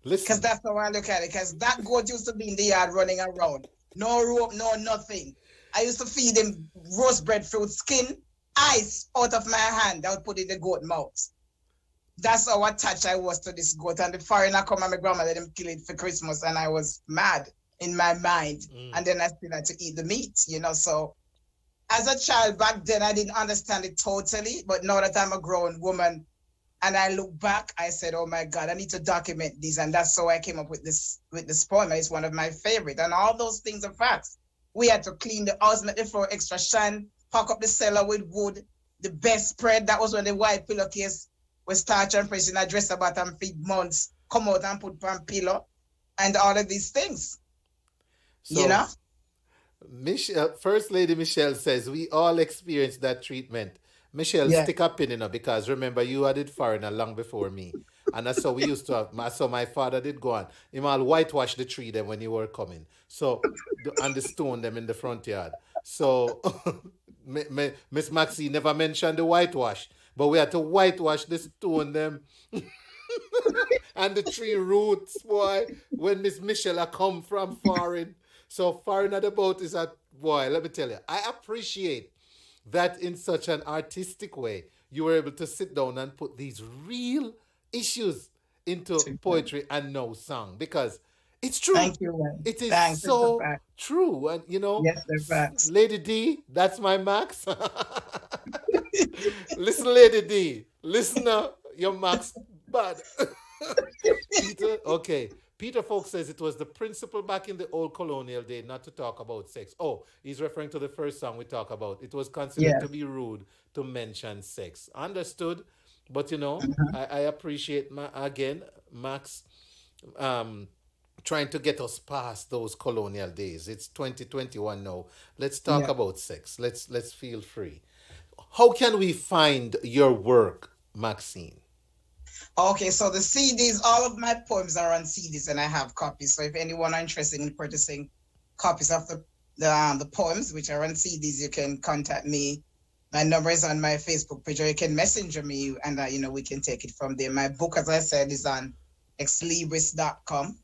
Listen, Because that's how I look at it. Because that goat used to be in the yard running around. No rope, no nothing. I used to feed him roast breadfruit skin, ice out of my hand. I would put it in the goat mouth. That's how attached I was to this goat. And the foreigner come and my grandma let him kill it for Christmas. And I was mad in my mind. And then I still had to eat the meat, you know. So as a child back then, I didn't understand it totally. But now that I'm a grown woman and I look back, I said, oh my God, I need to document this. And that's how I came up with this poem. It's one of my favorite. And all those things are facts. We had to clean the house, make the floor extra shine, pack up the cellar with wood, the best spread. That was when the white pillowcase was starch and press in a dresser bottom feed months, come out and put on pillow and all of these things. so You know? Michelle, First Lady Michelle says we all experienced that treatment. Michelle, Yeah. stick a pin in her because remember you had it foreigner long before me. And that's how we used to have. So my father did go on. Him all whitewash the tree them when you were coming. So and the stone them in the front yard. So Miss Maxine never mentioned the whitewash, but we had to whitewash the stone them and the tree roots, boy, when Miss Michelle a come from foreign. So foreign at the boat is a boy, let me tell you. I appreciate that in such an artistic way you were able to sit down and put these real issues into poetry and no song because it's true. Thank you, man. It is Thanks. It's a so fact. true. And you know, Yes, they're facts. Lady D, that's my Max. Listen, Lady D. Listen now, your Max bad. Peter, okay. Peter Folk says it was the principle back in the old colonial day not to talk about sex. Oh, he's referring to the first song we talk about. It was considered to Yes. be rude to mention sex. Understood. But you know, I appreciate again Max trying to get us past those colonial days. It's 2021 now. Let's talk Yeah. about sex. Let's feel free. How can we find your work, Maxine? Okay, so the CDs, all of my poems are on CDs and I have copies. So if anyone are interested in purchasing copies of the poems, which are on CDs, you can contact me. My number is on my Facebook page, or you can messenger me and, we can take it from there. My book, as I said, is on exlibris.com.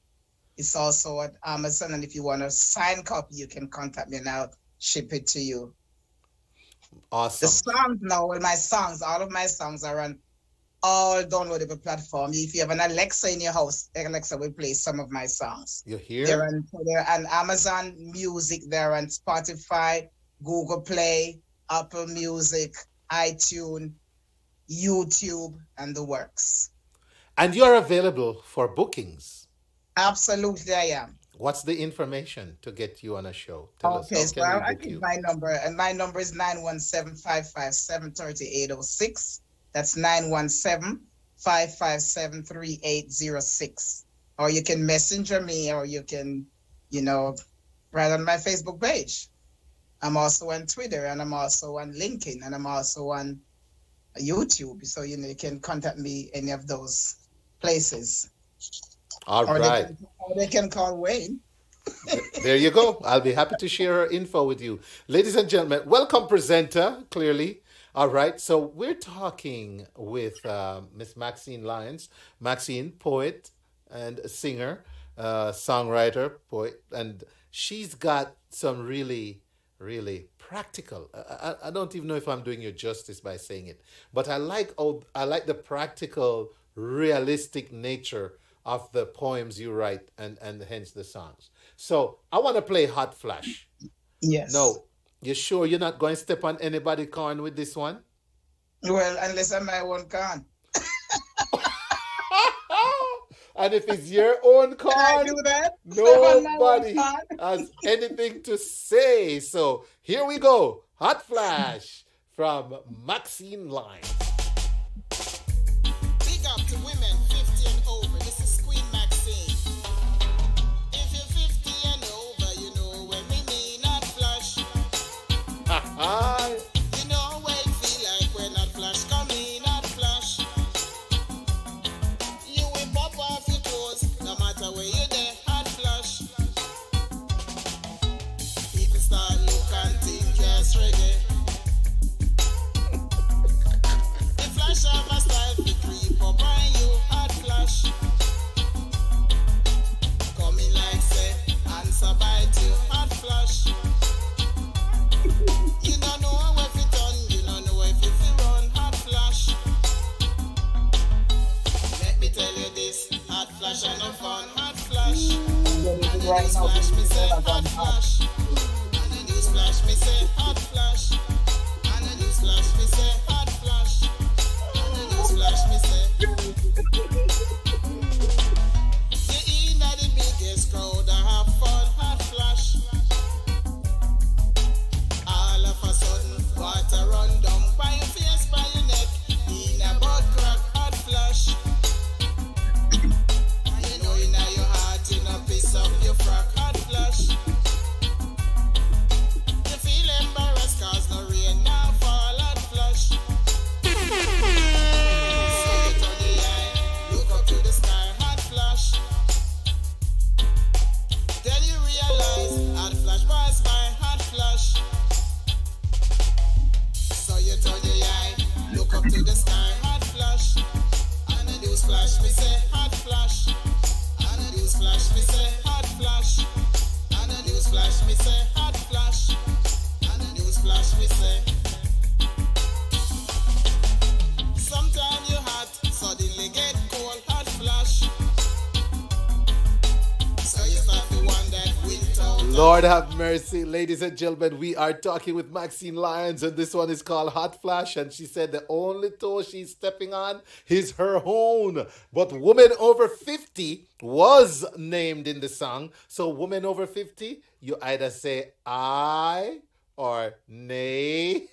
It's also at Amazon, and if you want a signed copy, you can contact me and I'll ship it to you. The Awesome. songs now, all of my songs are on all downloadable platforms. If you have an Alexa in your house, Alexa will play some of my songs. You hear? They're on Amazon Music, they're on Spotify, Google Play, Apple Music, iTunes, YouTube, and the works. And you're available for bookings. Absolutely, I am. What's the information to get you on a show? Tell us, how So can we I book give you? my number, and my number is 917-557-3806. That's 917-557-3806. Or you can messenger me, or you can, write on my Facebook page. I'm also on Twitter, and I'm also on LinkedIn, and I'm also on YouTube. So, you can contact me any of those places. All right. They can call Wayne. There you go. I'll be happy to share her info with you. Ladies and gentlemen, welcome, presenter, clearly. All right. So we're talking with Miss Maxine Lyons. Maxine, poet and singer, songwriter, poet. And she's got some really, really practical. I don't even know if I'm doing you justice by saying it. But I like the practical, realistic nature of the poems you write and hence the songs. So I want to play Hot Flash. Yes. No, you sure you're not going to step on anybody's corn with this one? Well, unless I'm my own con. And if it's your own Can I corn, do that? nobody has anything to say. So here we go. Hot Flash from Maxine Lyons. Big up to women 50 and over. This is Queen Maxine. If you're 50 and over, you know when we mean hot flash. You know what it feel like when hot flash come in, hot flash. You will pop off your clothes, no matter where you're there, hot flash. People start look and think you're reggae. The flash of my style fi creep up on you, hot flash. Coming like say, answer bite you, hot flash. You don't know if it done, you don't know if it fi run, hot flash. Let me tell you this, hot flash and no fun, hot flash. And the news flash me say, hot flash. And the news flash me say, hot flash. And the news flash me say, hot flash. And the news flash me say. You in at the biggest crowd and have fun, hot flash. All of a sudden, water run down by your face, by your neck. In a butt crack, hot flash. You know in your heart, in a piece of your frack, hot flash. You feel embarrassed cause no rain now fall, hot flash. So you turn the eye, look up to the sky, hot flash. Then you realize, hot flash pass by, hot flash. So you turn your eye, look up to the sky, hot flash. And the news flash, me say, hot flash. And the news flash, me say, hot flash. And the news flash, me say, hot flash. And the news flash, me say. Sometime you hot, suddenly get cold, hot flash. So you start to wonder, winter. Lord have mercy, ladies and gentlemen. We are talking with Maxine Lyons, and this one is called Hot Flash. And she said the only toe she's stepping on is her own. But woman over 50 was named in the song. So, woman over 50, you either say I or nay.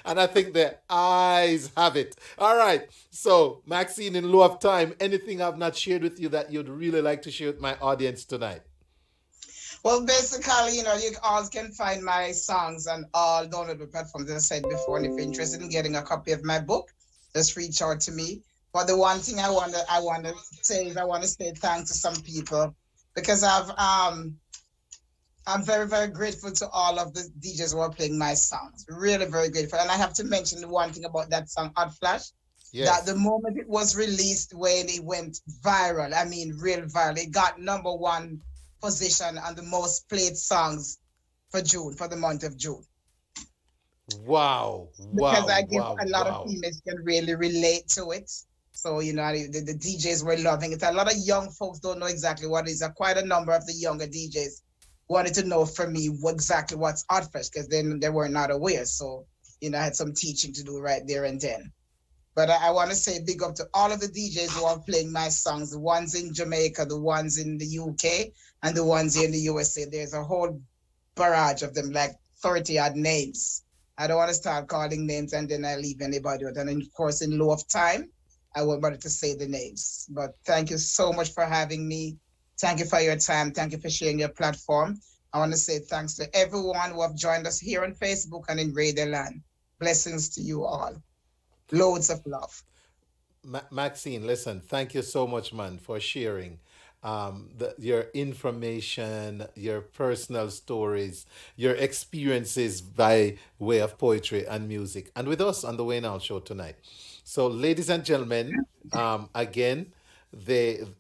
And I think the eyes have it. All right. So, Maxine, in lieu of time, anything I've not shared with you that you'd really like to share with my audience tonight? Well, basically, you all can find my songs on all downloadable platforms, as I said before. And if you're interested in getting a copy of my book, just reach out to me. But the one thing I want to say is I want to say thanks to some people because I'm very, very grateful to all of the DJs who are playing my songs. Really very grateful. And I have to mention the one thing about that song, Hot Flash. that Yes. the moment it was released, when it went viral, I mean, real viral, it got number one position on the most played songs for June, for the month of June. Wow. Because Wow. I guess Wow. a lot of Wow. females can really relate to it. So, the DJs were loving it. A lot of young folks don't know exactly what it is. Quite a number of the younger DJs wanted to know from me exactly what's Hot Fresh, because then they were not aware. So, I had some teaching to do right there and then. But I want to say big up to all of the DJs who are playing my songs, the ones in Jamaica, the ones in the UK, and the ones here in the USA. There's a whole barrage of them, like 30 odd names. I don't want to start calling names and then I leave anybody out. And of course, in lieu of time, I won't bother to say the names. But thank you so much for having me. Thank you for your time. Thank you for sharing your platform. I want to say thanks to everyone who have joined us here on Facebook and in Radio Land. Blessings to you all. Loads of love. Maxine, listen, thank you so much, man, for sharing your information, your personal stories, your experiences by way of poetry and music, and with us on the Wayne Hall Show tonight. So, ladies and gentlemen, again,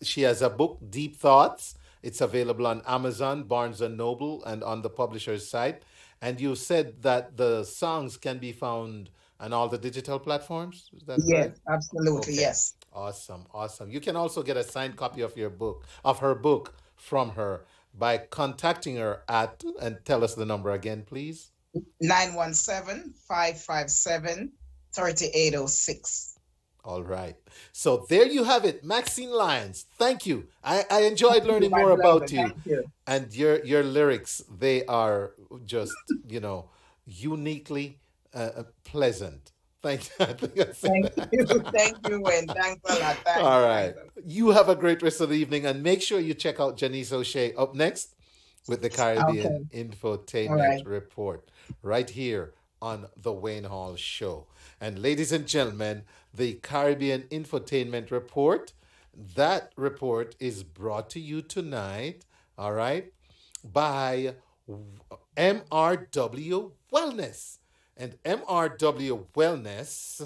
she has a book, Deep Thoughts. It's available on Amazon, Barnes and Noble, and on the publisher's site. And you said that the songs can be found on all the digital platforms. Is that Yes, correct? absolutely. Okay. Yes. Awesome. Awesome. You can also get a signed copy of her book from her by contacting her at, and tell us the number again, please. 917-557-3806. All right. So there you have it, Maxine Lyons. Thank you. I enjoyed learning My more about beloved, you, thank you. and your lyrics. They are just uniquely pleasant. Thank you. I think I said Thank that. you. Thank you, Wayne. Thanks a lot. Thanks. All Thanks. right. You have a great rest of the evening, and make sure you check out Jannice O'Shea up next with the Okay. Caribbean All right. Infotainment Report right here on the Wayne Hall Show. And ladies and gentlemen, the Caribbean Infotainment Report, that report is brought to you tonight, all right, by MRW Wellness. And MRW Wellness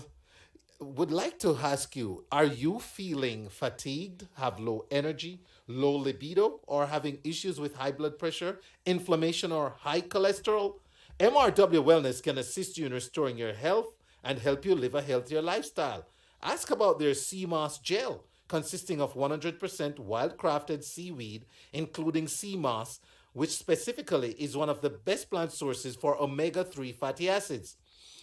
would like to ask you, are you feeling fatigued, have low energy, low libido, or having issues with high blood pressure, inflammation, or high cholesterol? MRW Wellness can assist you in restoring your health and help you live a healthier lifestyle. Ask about their sea moss gel, consisting of 100% wild crafted seaweed, including sea moss, which specifically is one of the best plant sources for omega 3 fatty acids.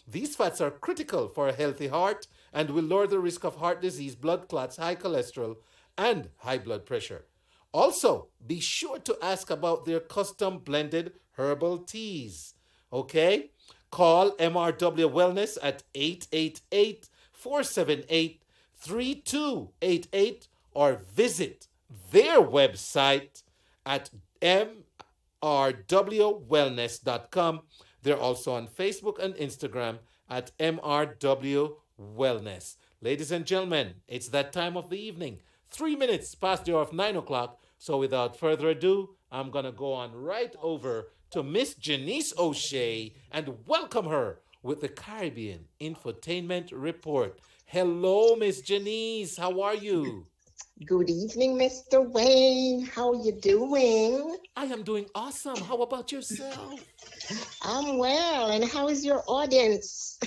These fats are critical for a healthy heart and will lower the risk of heart disease, blood clots, high cholesterol, and high blood pressure. Also, be sure to ask about their custom blended herbal teas. Okay? Call MRW Wellness at 888-478-3288 or visit their website at mrwwellness.com. They're also on Facebook and Instagram at MRW Wellness. Ladies and gentlemen, it's that time of the evening. 3 minutes past the hour of 9 o'clock. So without further ado, I'm going to go on right over to Miss Jannice O'Shea and welcome her with the Caribbean Infotainment Report. Hello, Miss Jannice. How are you? Good evening, Mr. Wayne. How you doing? I am doing awesome. How about yourself? I'm well. And how is your audience?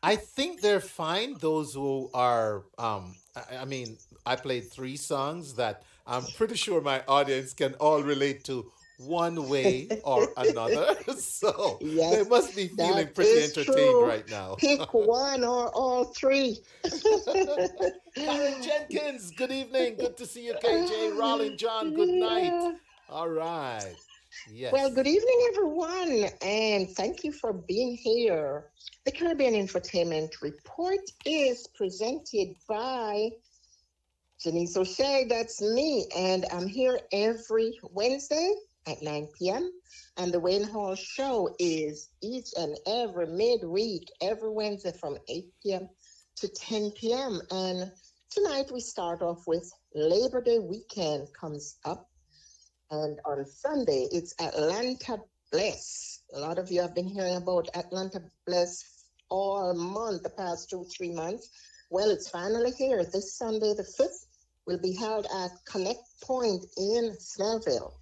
I think they're fine. Those who are, I played 3 songs that I'm pretty sure my audience can all relate to one way or another. So Yes, they must be feeling that pretty is entertained true. right now. Pick one or all 3. Karen Jenkins, good evening. Good to see you, KJ. Rollin John, good night. All right. Yes. Well, good evening, everyone, and thank you for being here. The Caribbean Infotainment Report is presented by Jannice O'Shea, that's me, and I'm here every Wednesday at 9 p.m. And the Wayne Hall Show is each and every midweek, every Wednesday from 8 p.m. to 10 p.m. And tonight we start off with Labor Day weekend comes up. And on Sunday, it's Atlanta Bless. A lot of you have been hearing about Atlanta Bless all month, the past 2-3 months. Well, it's finally here. This Sunday, the 5th, will be held at Connect Point in Snellville.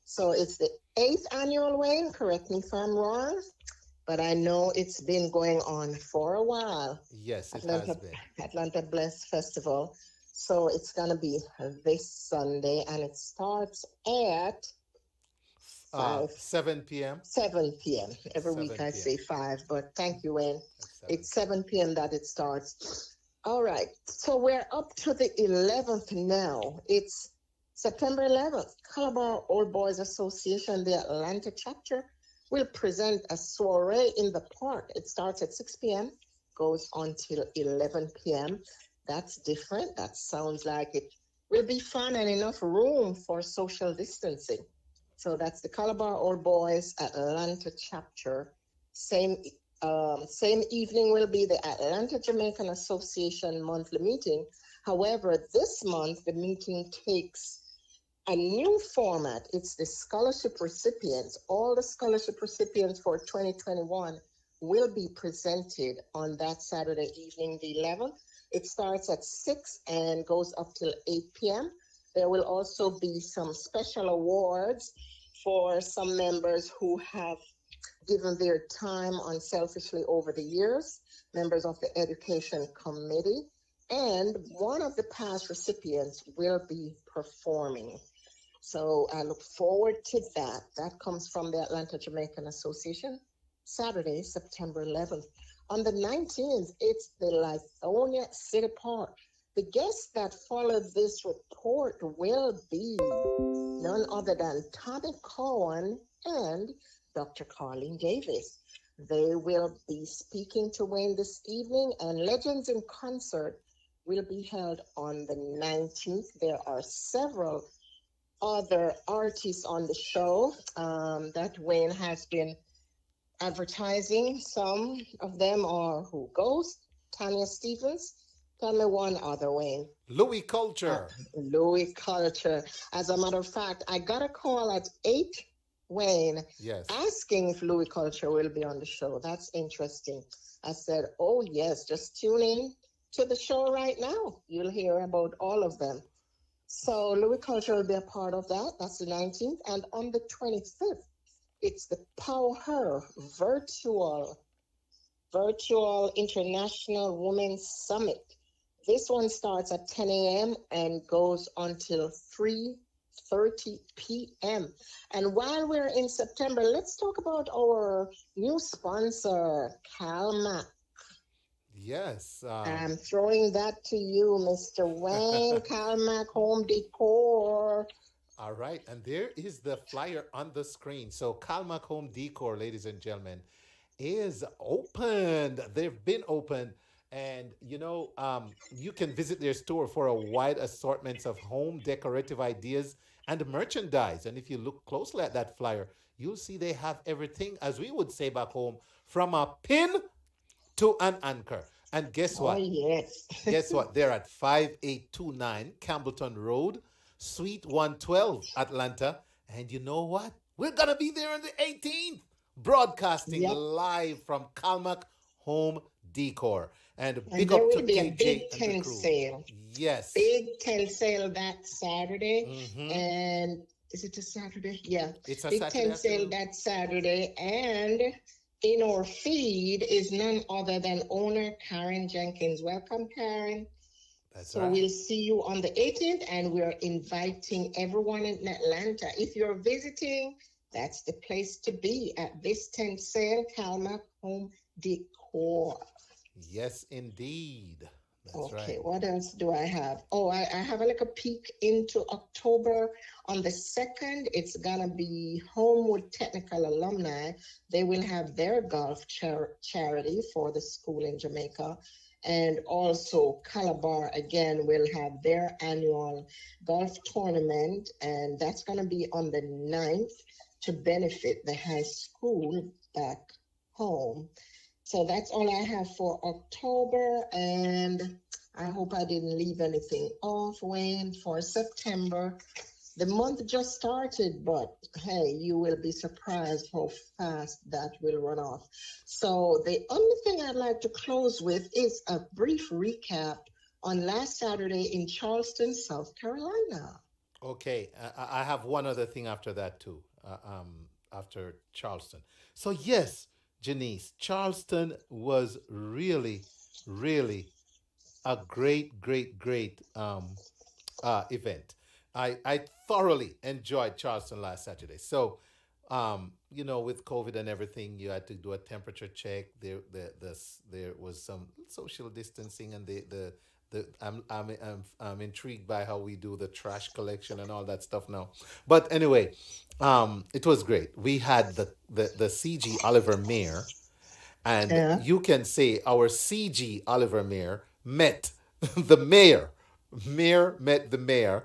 So it's the 8th annual Wayne, correct me if I'm wrong, but I know it's been going on for a while. Yes, it has been. Atlanta Bless Festival. So it's going to be this Sunday, and it starts at 7 p.m. 7 p.m. Every 7 week I p.m. say 5, but thank you, Wayne. That's 7 It's 7 p.m. that it starts. All right, so we're up to the 11th now. It's September 11th. Calabar Old Boys Association, the Atlanta chapter, will present a soiree in the park. It starts at 6 p.m., goes until 11 p.m. That's different. That sounds like it will be fun and enough room for social distancing. So that's the Calabar Old Boys Atlanta chapter. Same evening will be the Atlanta Jamaican Association monthly meeting. However, this month the meeting takes a new format. It's the scholarship recipients. All the scholarship recipients for 2021 will be presented on that Saturday evening, the 11th. It starts at 6 and goes up till 8 p.m. There will also be some special awards for some members who have given their time unselfishly over the years, members of the Education Committee, and one of the past recipients will be performing. So I look forward to that. That comes from the Atlanta Jamaican Association, Saturday, September 11th. On the 19th, it's the Lithonia City Park. The guests that follow this report will be none other than Tommy Cohen and Dr. Carlene Davis. They will be speaking to Wayne this evening, and Legends in Concert will be held on the 19th. There are several other artists on the show that Wayne has been advertising. Some of them are Who Goes, Tanya Stevens. Tell me one other, Wayne. Louis Culture. Louis Culture. As a matter of fact, I got a call at 8, Wayne, Yes. asking if Louis Culture will be on the show. That's interesting. I said, oh, yes, just tune in to the show right now. You'll hear about all of them. So Louis Culture will be a part of that. That's the 19th. And on the 25th, it's the Power virtual International Women's Summit. This one starts at 10 a.m. and goes until 3:30 p.m. And while we're in September, let's talk about our new sponsor, CalMac. Yes. I'm throwing that to you, Mr. Wayne. CalMac Home Decor. All right. And there is the flyer on the screen. So Calmac Home Decor, ladies and gentlemen, is opened. They've been open. And, you can visit their store for a wide assortment of home decorative ideas and merchandise. And if you look closely at that flyer, you'll see they have everything, as we would say back home, from a pin to an anchor. And guess what? Oh, yes. Guess what? They're at 5829 Campbellton Road, Suite 112, Atlanta. And you know what? We're going to be there on the 18th, broadcasting live from Calmac Home Decor. And big up to KJ and the crew. Sale. Yes. Big tent sale that Saturday. Mm-hmm. And is it a Saturday? Yeah. It's a big Saturday tent sale that Saturday. And in our feed is none other than owner Karen Jenkins. Welcome, Karen. That's so right. We'll see you on the 18th, and we're inviting everyone in Atlanta. If you're visiting, that's the place to be at this tent sale, Calmac Home Decor. Yes, indeed. That's okay, right. What else do I have? Oh, I have a little peek into October. On the 2nd, it's going to be Homewood Technical Alumni. They will have their golf charity for the school in Jamaica. And also Calabar, again, will have their annual golf tournament. And that's going to be on the 9th to benefit the high school back home. So that's all I have for October, and I hope I didn't leave anything off, Wayne. For September, The month just started, but hey, you will be surprised how fast that will run off. So the only thing I'd like to close with is a brief recap on last Saturday in Charleston, South Carolina. Okay, I have one other thing after that too. After Charleston. So yes, Janice, Charleston was really, really a great, great, great event. I thoroughly enjoyed Charleston last Saturday. So, with COVID and everything, you had to do a temperature check. There was some social distancing, and I'm intrigued by how we do the trash collection and all that stuff now. But anyway, it was great. We had the CG Oliver Mayer, and Yeah. you can say our CG Oliver Mayer met the mayor. Mayor met the mayor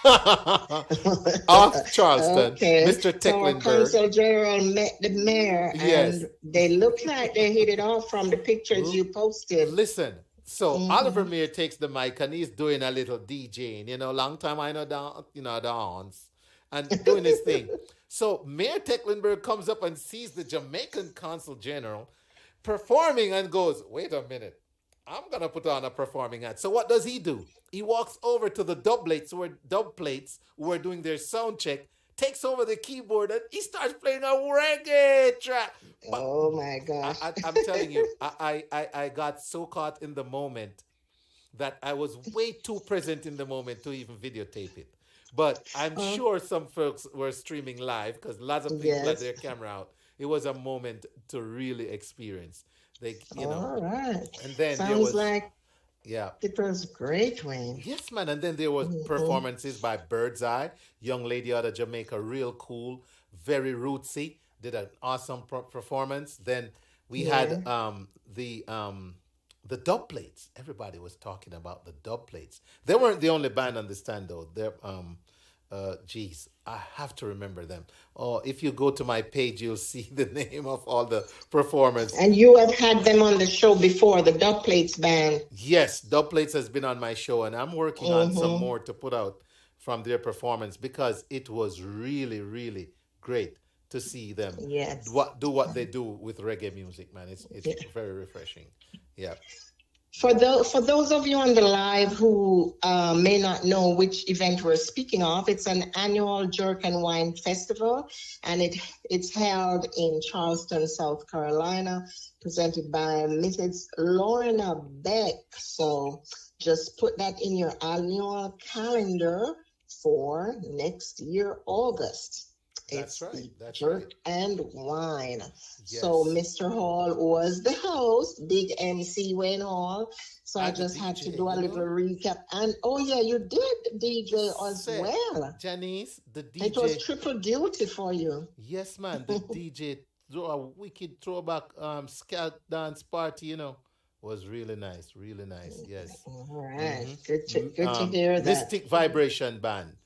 of Charleston, Okay. Mr. So our Tecklenburg. consul general met the mayor, Yes. and they look like they hit it off from the pictures you posted. Listen, so Oliver Mm-hmm. Mayer takes the mic and he's doing a little DJing, long time I know dance and doing his thing. So Mayor Tecklenburg comes up and sees the Jamaican consul general performing and goes, wait a minute, I'm gonna put on a performing act. So what does he do? He walks over to the dub plates who are doing their sound check, takes over the keyboard, and he starts playing a reggae track. But Oh my gosh. I'm telling you, I got so caught in the moment that I was way too present in the moment to even videotape it. But I'm sure some folks were streaming live because lots of people had Yes. their camera out. It was a moment to really experience. All right. And then there Sounds was, like yeah. it was great, Wayne. Yes, man. And then there was Mm-hmm. performances by Birdseye, young lady out of Jamaica, real cool, very rootsy, did an awesome performance. Then we had Yeah. the dub plates. Everybody was talking about the dub plates. They weren't the only band on the stand though. They're geez, I have to remember them. Oh, if you go to my page, you'll see the name of all the performers. And you have had them on the show before, the Dub Plates band. Yes, Dub Plates has been on my show, and I'm working on some Mm-hmm. more to put out from their performance because it was really, really great to see them Yes. what they do with reggae music, man. It's Yeah. very refreshing. Yeah. For those of you on the live who may not know which event we're speaking of, it's an annual Jerk and Wine Festival, and it's held in Charleston, South Carolina, presented by Mrs. Lorna Beck. So just put that in your annual calendar for next year, August. That's It's right. the That's Jerk right. and Wine. So Yes. Mr. Hall was the host, big MC Wayne Hall. So I And the just had to DJ, do a little recap. And oh yeah, you did DJ as Say, well. Janice, the It was DJ. triple duty for you. Yes, man. The DJ threw a wicked throwback scat dance party, was really nice. Really nice. Yes. All right. Mm-hmm. Good to hear that. Mystic Vibration Band.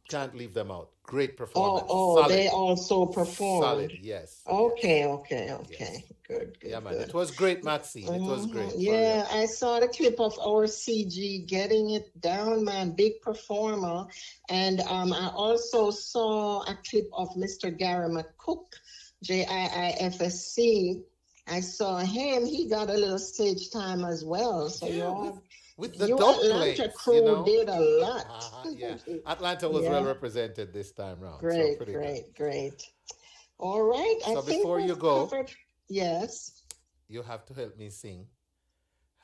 Can't leave them out. Great performance. Oh, Solid. they also performed. Solid. Yes. Okay. Yes. Good. Yeah, man. Good. It was great, Maxine. It was great. For Yeah, real. I saw the clip of our CG getting it down, man. Big performer. And I also saw a clip of Mr. Gary McCook, JIIFSC. I saw him. He got a little stage time as well. So Yeah, with the your dub Atlanta plates, crew did a lot. Yeah. Atlanta was Yeah. well represented this time round. So Great, pretty good. great. All right. I So think before you we've go, covered. Yes. you have to help me sing.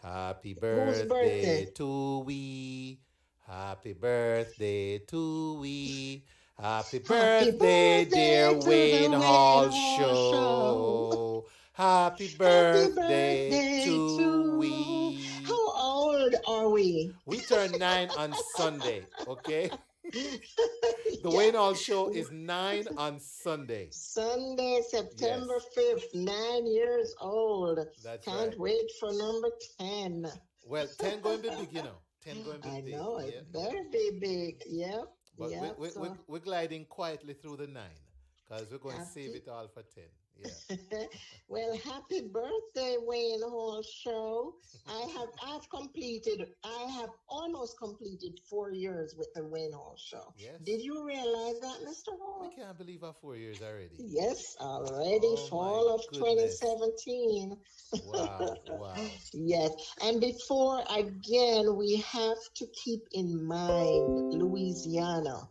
Happy Whose birthday birthday? to we. Happy birthday to we. Happy Happy birthday, dear birthday to the Wayne Wayne Hall Hall Show. Happy Happy birthday birthday to to. we. How old are we? We turn 9 on Sunday, okay? The Yeah. Wayne Hall Show is 9 on Sunday. Sunday, September 5th, 9 years old. That's Can't right. wait for number 10. Well, 10 going to be big, 10 going to be I big. know Yeah. it better be big. Yep. But Yep. we're gliding quietly through the 9 Because we're going to save it all for 10. Yeah. Well, happy birthday, Wayne Hall Show. I have almost completed 4 years with the Wayne Hall Show. Yes. Did you realize that, Mr. Hall? I can't believe our 4 years already. Yes, already Oh, fall my of goodness. 2017. Wow. Yes, and before again, we have to keep in mind Louisiana.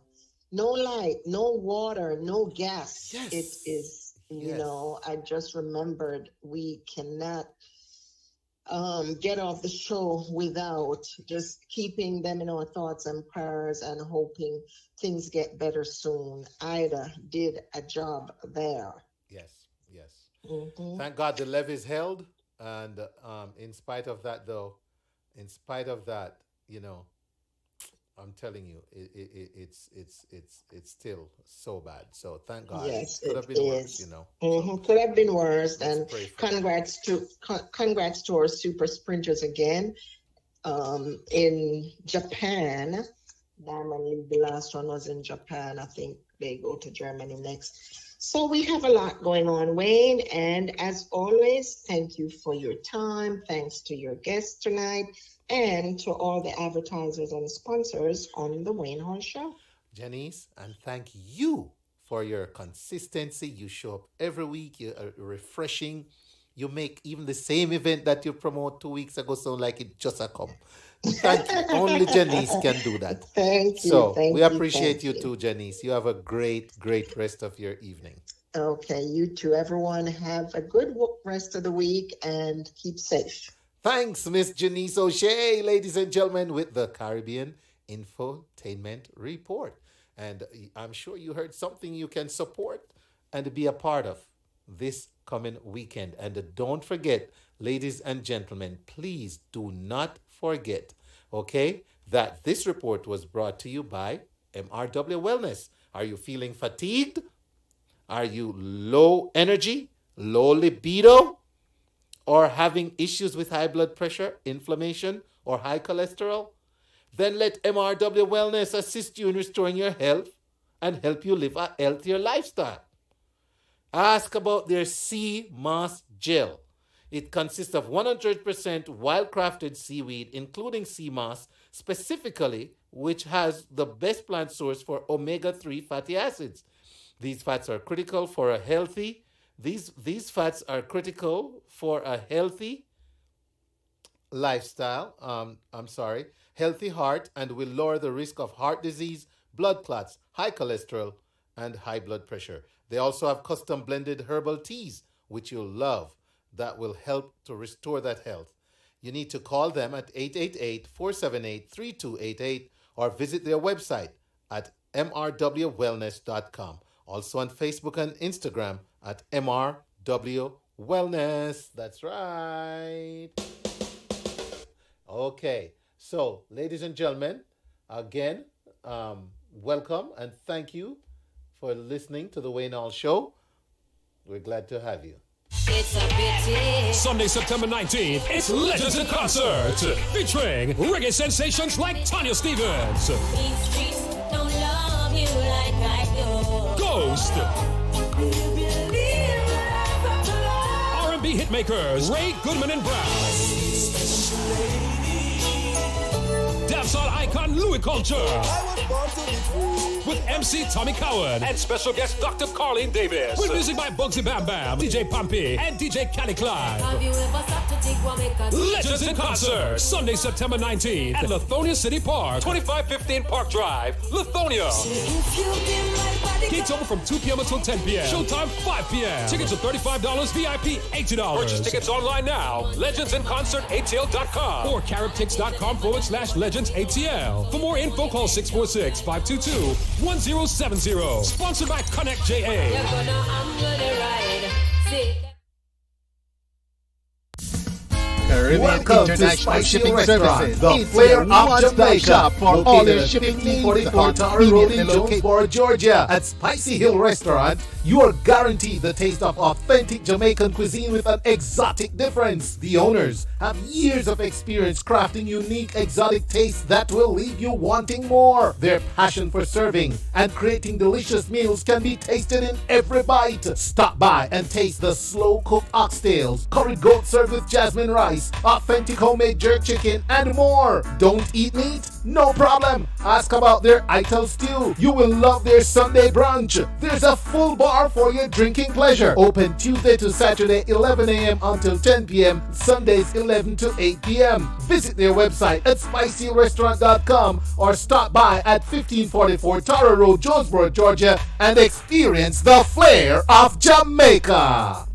No light, no water, no gas. Yes. It is, Yes. I just remembered we cannot get off the show without just keeping them in our thoughts and prayers and hoping things get better soon. Ida did a job there. Yes. Mm-hmm. Thank God the levees held. And in spite of that, I'm telling you, it's still so bad. So thank God. Yes, It could it have been worse, is. you know. Mm-hmm. Could have been worse. Let's And pray for them. congrats to our super sprinters again. In Japan, Diamond League, the last one was in Japan. I think they go to Germany next. So we have a lot going on, Wayne. And as always, thank you for your time. Thanks to your guests tonight and to all the advertisers and sponsors on the Wayne Hall Show. Jannice, and thank you for your consistency. You show up every week. You are refreshing. You make even the same event that you promote 2 weeks ago sound like it just a come. Thank you. Only Jannice can do that. Thank you. So thank we you, appreciate thank you too, Jannice. You have a great rest of your evening. Okay, you too. Everyone have a good rest of the week and keep safe. Thanks, Miss Jannice O'Shea, ladies and gentlemen, with the Caribbean Infotainment Report. And I'm sure you heard something you can support and be a part of this coming weekend. And don't forget, ladies and gentlemen, please do not forget, okay, that this report was brought to you by MRW Wellness. Are you feeling fatigued? Are you low energy, low libido, or having issues with high blood pressure, inflammation, or high cholesterol? Then let MRW Wellness assist you in restoring your health and help you live a healthier lifestyle. Ask about their sea moss gel. It consists of 100% wild-crafted seaweed, including sea moss, specifically, which has the best plant source for omega-3 fatty acids. These fats are critical for a healthy. These fats are critical for a healthy lifestyle. Healthy heart, and will lower the risk of heart disease, blood clots, high cholesterol, and high blood pressure. They also have custom blended herbal teas, which you'll love, that will help to restore that health. You need to call them at 888-478-3288 or visit their website at mrwwellness.com. Also on Facebook and Instagram at MRW Wellness. That's right. Okay, so ladies and gentlemen, again, welcome and thank you for listening to the Wayne Hall Show. We're glad to have you. It's a pity. Sunday, September 19th, it's Legends in Concert, featuring reggae sensations like Tanya Stevens, These streets don't love you like I do. Ghost, Do you believe life after love? R&B hitmakers Ray Goodman and Brown, dancehall icon Louis Culture, with MC Tommy Cowan and special guest Dr. Carlene Davis, with music by Bugsy Bam Bam, DJ Pumpy, and DJ Cali Clyde. Have you ever stopped to think what make us Legends in Concert, Sunday, September 19th at Lithonia City Park, 2515 Park Drive, Lithonia. if you give my body Gates open from 2 p.m. until 10 p.m. Showtime 5 p.m. Tickets are $35, VIP $80. Purchase tickets online now. LegendsInConcertATL.com or CaribTix.com/LegendsATL. For more info, call 646-522-1070. Sponsored by Connect JA. I'm gonna ride. See. Caribbean Welcome to International Spicy Shipping Restaurant, Services. the It's Flair your of one-stop Jamaica, shop for all located your at shipping needs. 1544 Tower Road in Jonesboro, Georgia. At Spicy Hill Restaurant, you are guaranteed the taste of authentic Jamaican cuisine with an exotic difference. The owners have years of experience crafting unique exotic tastes that will leave you wanting more. Their passion for serving and creating delicious meals can be tasted in every bite. Stop by and taste the slow-cooked oxtails, curried goat served with jasmine rice, authentic homemade jerk chicken, and more. Don't eat meat? No problem. Ask about their ital stew. You will love their Sunday brunch. There's a full bar for your drinking pleasure. Open Tuesday to Saturday 11 a.m. until 10 p.m. Sundays 11 to 8 p.m. Visit their website at spicyrestaurant.com or stop by at 1544 Tara Road, Jonesboro, Georgia, and experience the flair of Jamaica.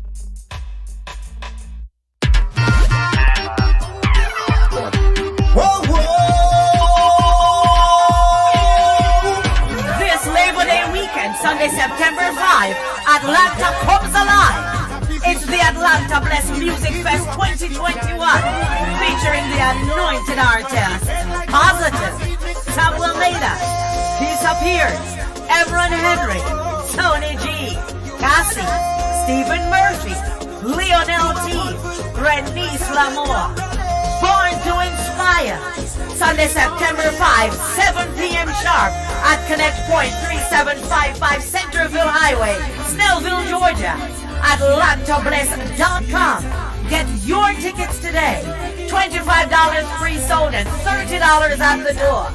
This Labor Day weekend, Sunday, September 5, Atlanta comes alive. It's the Atlanta Bless Music Fest 2021, featuring the anointed artists, Positive, Tabula Meda, Peace Appears, Everett Henry, Tony G, Cassie, Stephen Murphy, Lionel T, Renice Lamour, Born to Inspire. Sunday, September 5, 7 p.m. sharp at Connect Point 3755 Centerville Highway, Snellville, Georgia. AtlantaBless.com. Get your tickets today. $25 pre-sold and $30 at the door.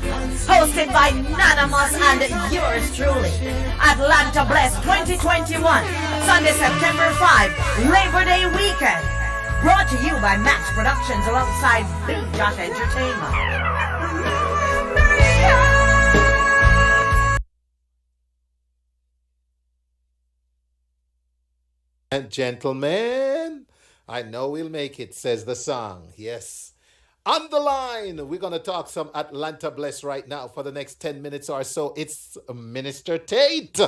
Hosted by Nanamas and yours truly. Atlanta Bless 2021. Sunday, September 5, Labor Day weekend. Brought to you by Max Productions alongside B-Jot Entertainment. And gentlemen, I know we'll make it, says the song. Yes. On the line, we're going to talk some Atlanta Bless right now for the next 10 minutes or so. It's Minister Tate.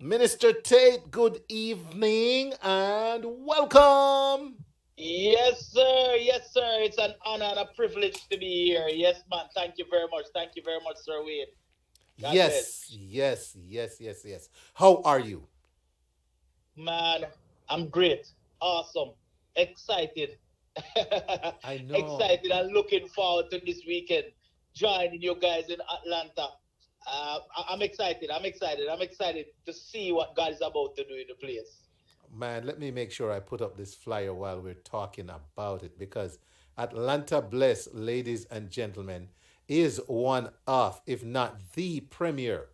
Minister Tate, good evening and welcome. Yes, sir. Yes, sir. It's an honor and a privilege to be here. Yes, man. Thank you very much. Thank you very much, Sir Wade. God bless. Yes. How are you? Man, I'm great. Awesome. Excited. I know. Excited and looking forward to this weekend. Joining you guys in Atlanta. I'm excited. I'm excited to see what God is about to do in the place. Man, let me make sure I put up this flyer while we're talking about it, because Atlanta Bless, ladies and gentlemen, is one of, if not the premier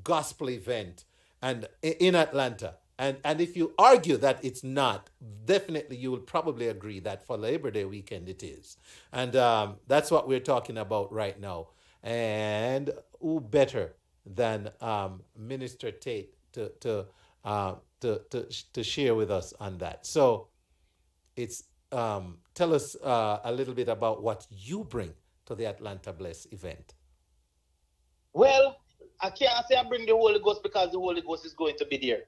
gospel event and in Atlanta. And if you argue that it's not, definitely you will probably agree that for Labor Day weekend it is. And that's what we're talking about right now. And who better than Minister Tate to share with us on that. So it's tell us a little bit about what you bring to the Atlanta Bless event. Well, I can't say I bring the Holy Ghost because the Holy Ghost is going to be there.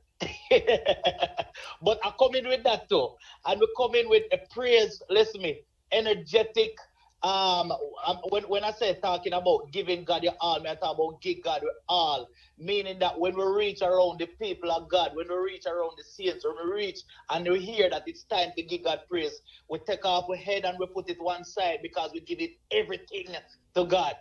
But I come in with that too. And we come in with a praise, listen me, energetic. When I say talking about giving God your all, I talk about give God your all. Meaning that when we reach around the people of God, when we reach around the saints, when we reach and we hear that it's time to give God praise, we take off our head and we put it one side because we give it everything to God.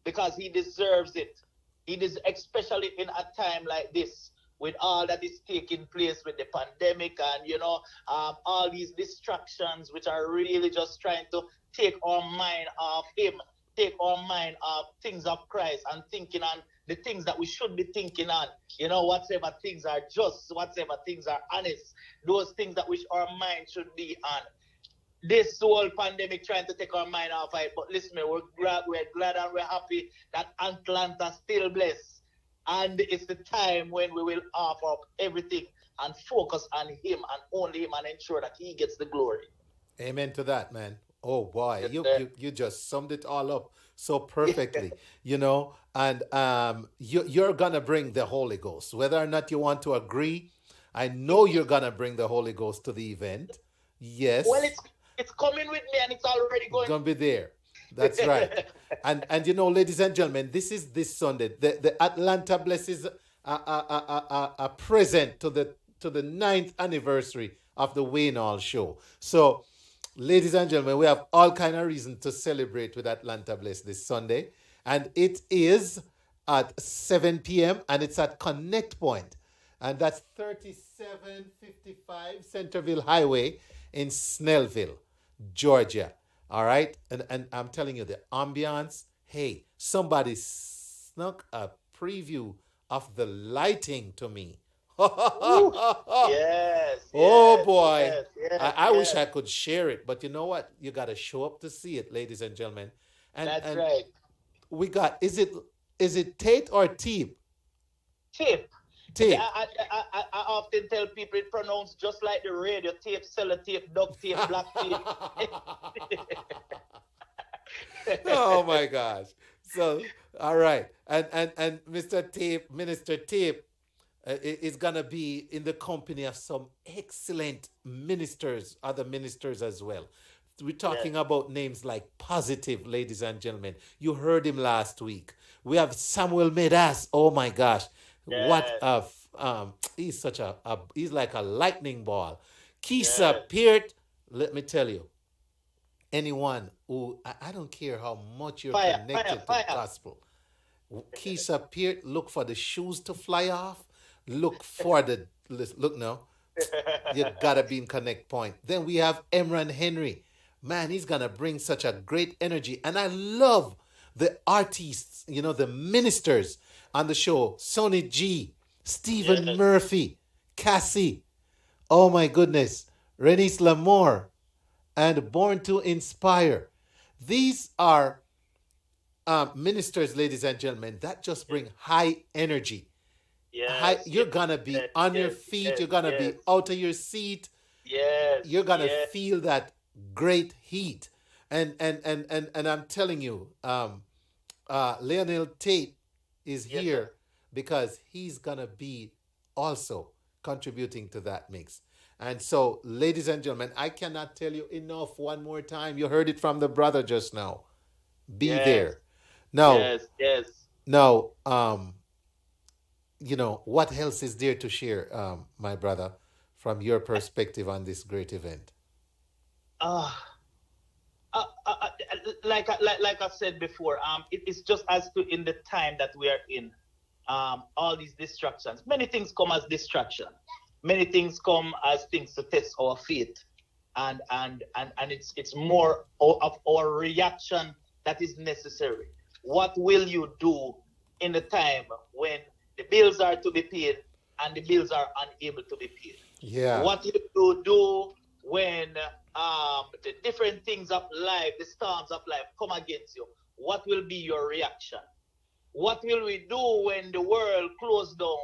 Because He deserves it. It is especially in a time like this, with all that is taking place with the pandemic and, all these distractions which are really just trying to take our mind off Him, take our mind off things of Christ and thinking on the things that we should be thinking on. Whatever things are just, whatever things are honest, those things that which our mind should be on. This whole pandemic trying to take our mind off it. But listen, we're glad and we're happy that Atlanta still blessed. And it's the time when we will offer up everything and focus on Him and only Him and ensure that He gets the glory. Amen to that, man. Oh boy, you just summed it all up so perfectly, and you're gonna bring the Holy Ghost, whether or not you want to agree. I know you're gonna bring the Holy Ghost to the event. Yes. Well, It's coming with me and it's already going. Gonna be there. That's right. And you know, ladies and gentlemen, this is this Sunday. The Atlanta blesses a present to the 9th anniversary of the Wayne Hall show. So, ladies and gentlemen, we have all kind of reason to celebrate with Atlanta Bless this Sunday. And it is at 7 p.m. and it's at Connect Point. And that's 3755 Centerville Highway in Snellville, Georgia. All right? And I'm telling you, the ambiance, hey, somebody snuck a preview of the lighting to me. Yes. Oh boy. Yes, I wish I could share it, but you know what? You got to show up to see it, ladies and gentlemen. That's right. We got, is it Tate or Teep? Tape. Tape. I often tell people it pronounced just like the radio: tape, sellotape, duct tape, black tape. Oh my gosh. So, all right. And Mr. Tape, Minister Tape, is going to be in the company of some excellent ministers, other ministers as well. We're talking about names like Positive, ladies and gentlemen. You heard him last week. We have Samuel Medas. Oh my gosh. What he's such he's like a lightning ball. Keisha Peart, let me tell you, anyone who, I don't care how much you're connected to the gospel. Keisha Peart, look for the shoes to fly off. Look for look now. You gotta be in Connect Point. Then we have Emran Henry. Man, he's gonna bring such a great energy. And I love the artists, you know, the ministers on the show. Sonny G, Stephen Murphy, Cassie. Oh my goodness. Renice Lamore and Born to Inspire. These are ministers, ladies and gentlemen, that just bring high energy. You're gonna be on your feet. You're gonna be out of your seat. You're gonna feel that great heat. And I'm telling you, Lionel Tate is here because he's gonna be also contributing to that mix. And so, ladies and gentlemen, I cannot tell you enough one more time. You heard it from the brother just now. Be there. Now, now, you know, what else is there to share, my brother, from your perspective on this great event? Like I said before, it's just as to in the time that we are in, all these distractions. Many things come as distraction. Many things come as things to test our faith, and it's more of our reaction that is necessary. What will you do in the time when the bills are to be paid and the bills are unable to be paid? Yeah. What you do when the different things of life, the storms of life come against you? What will be your reaction? What will we do when the world closed down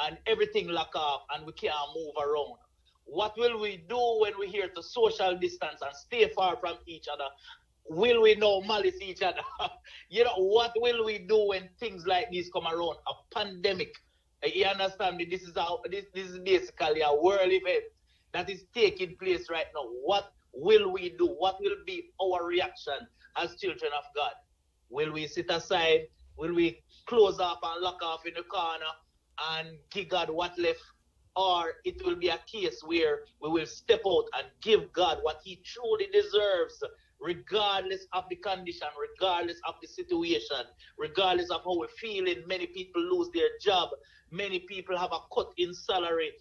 and everything lock off and we can't move around? What will we do when we hear to social distance and stay far from each other? Will we now malice each other? You know, what will we do when things like this come around? A pandemic. You understand me? This is basically a world event that is taking place right now. What will we do? What will be our reaction as children of God? Will we sit aside? Will we close up and lock off in the corner and give God what left? Or it will be a case where we will step out and give God what he truly deserves, regardless of the condition, regardless of the situation, regardless of how we're feeling. Many people lose their job. Many people have a cut in salary.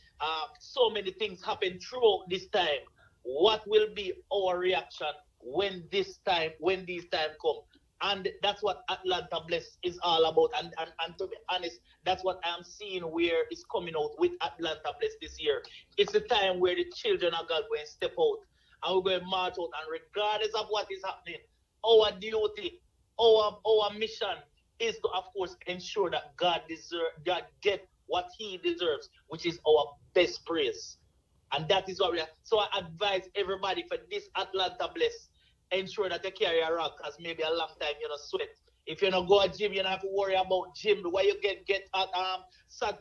So many things happen throughout this time. What will be our reaction when these times come? And that's what Atlanta Bless is all about. And to be honest, that's what I'm seeing where it's coming out with Atlanta Bless this year. It's a time where the children of God will step out and we're going to march out. And regardless of what is happening, our duty, our mission is to, of course, ensure that God get what he deserves, which is our best praise. And that is what we are. So I advise everybody for this Atlanta Bless, ensure that you carry a rock, because maybe a long time you don't sweat. If you don't go to gym, you don't have to worry about gym. Why you get at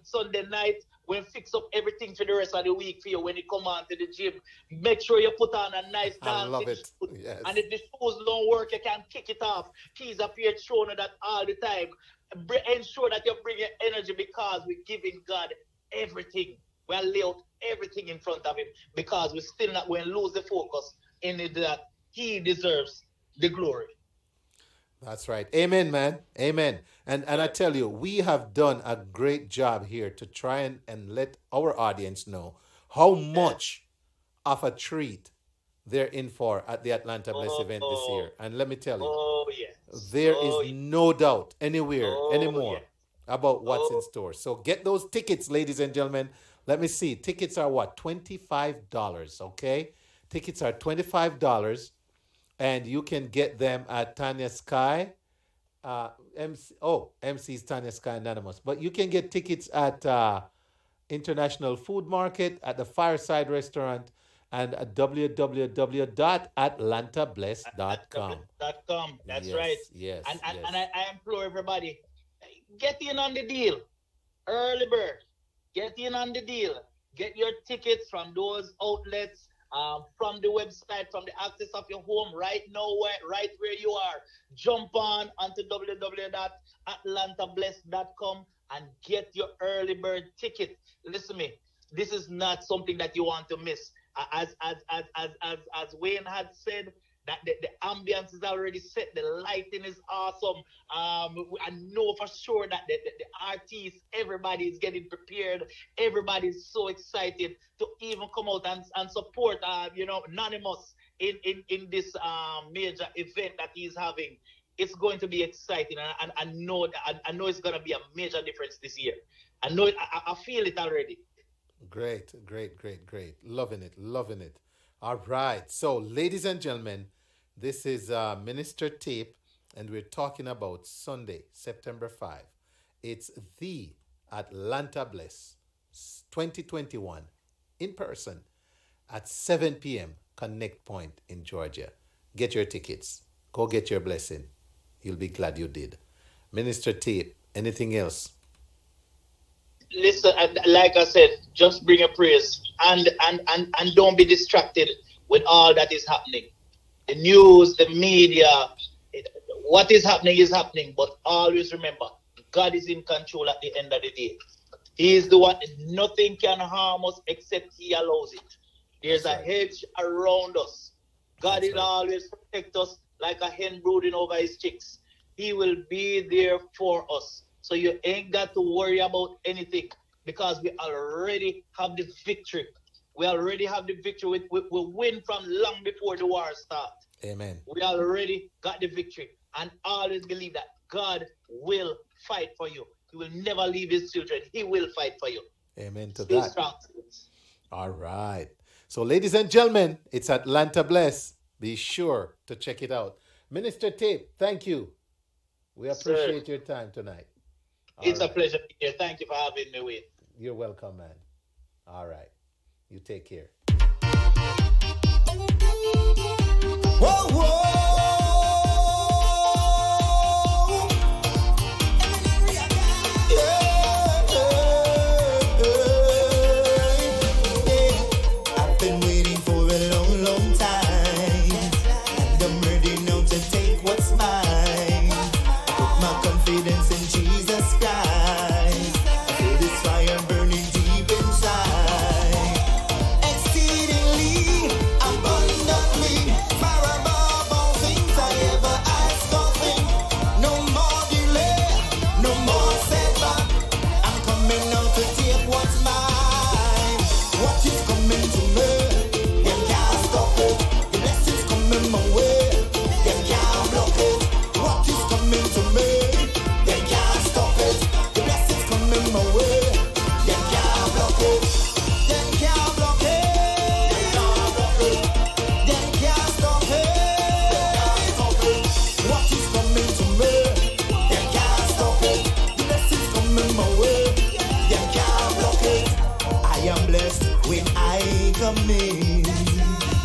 Sunday night, when fix up everything for the rest of the week for you when you come on to the gym. Make sure you put on a nice dancing shoes. Yes. And if the shoes don't work, you can kick it off. Keys appear showing you that all the time. Ensure that you bring your energy because we're giving God everything. We're lay out everything in front of him because we're still not going to lose the focus in it that he deserves the glory. That's right. Amen, man. Amen. And I tell you, we have done a great job here to try and let our audience know how much of a treat they're in for at the Atlanta Bless event this year. And let me tell you, there is no doubt anywhere anymore about what's in store. So get those tickets, ladies and gentlemen. Let me see. Tickets are what? $25, okay? Tickets are $25. And you can get them at Tanya Sky. MC's Tanya Sky Anonymous. But you can get tickets at International Food Market, at the Fireside Restaurant, and at www.atlantabless.com. That's yes, right. Yes. And I implore everybody, get in on the deal. Early bird. Get in on the deal. Get your tickets from those outlets. From the website, from the access of your home, right now, right where you are. Jump on onto www.atlantabless.com and get your early bird ticket. Listen to me, this is not something that you want to miss. As Wayne had said, that the ambience is already set, the lighting is awesome. I know for sure that the artists, everybody is getting prepared. Everybody is so excited to even come out and support, Anonymous in this major event that he's having. It's going to be exciting, and I know it's going to be a major difference this year. I know it, I feel it already. Great. Loving it. All right. So, ladies and gentlemen, this is Minister Tape, and we're talking about Sunday, September 5. It's the Atlanta Bless 2021 in person at 7 p.m. Connect Point in Georgia. Get your tickets. Go get your blessing. You'll be glad you did. Minister Tape, anything else? Listen, like I said, just bring a praise and don't be distracted with all that is happening. The news, the media, what is happening, but always remember, God is in control at the end of the day. He is the one, nothing can harm us except he allows it. There's a hedge around us. God will always protect us like a hen brooding over his chicks. He will be there for us. So you ain't got to worry about anything because we already have the victory. We already have the victory. We win from long before the war starts. Amen. We already got the victory. And always believe that God will fight for you. He will never leave his children. He will fight for you. Amen to Stay that. strong. All right. So, ladies and gentlemen, it's Atlanta Bless. Be sure to check it out. Minister Tape, thank you. We appreciate your time tonight. It's a pleasure being here. Thank you for having me with. You're welcome, man. All right. You take care. Whoa, whoa. I've been waiting for a long, long time, and I'm ready now to take what's mine. Put my confidence in Jesus Christ. I feel this fire burning deep inside. Exceedingly, abundantly, far above all things I ever asked or think. No more delay, no more setback. I'm coming out to take what's mine. What is coming to me? Them can't stop it. The blessings coming my way. Them can't block it. What is coming to me? Them can't stop it. The blessings coming my way. Them can't block it. Them can't block it. Them can't stop it. What is coming to me? Them can't stop it. The blessings coming my way. Them can't block it. I am blessed when I come in.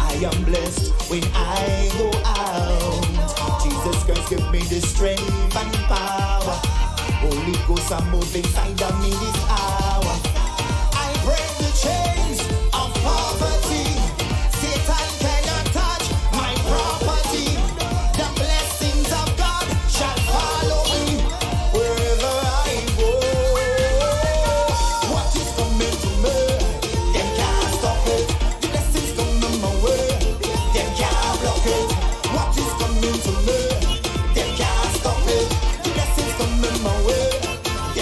I am blessed when I go out. Jesus Christ give me the strength and power. Holy Ghost, I'm moving inside of me this hour. I break the chains of poverty. Satan cannot touch my property. The blessings of God shall follow me wherever I go. What is coming to me? Them can't stop it. The blessings coming my way. Them can't block it. What is coming to me? Them can't stop it. The blessings coming my way.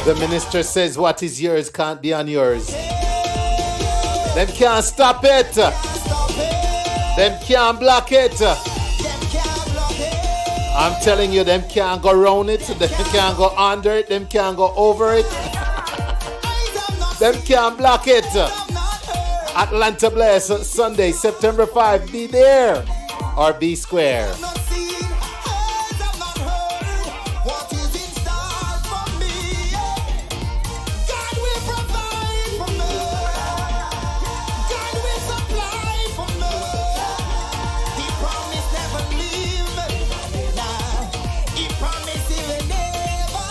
The minister says what is yours can't be on yours. Them can't stop it. Them can't block it. I'm telling you, them can't go around it. Them can't go under it. Them can't go over it. Them can't block it. Atlanta Bless, Sunday, September 5. Be there or be square.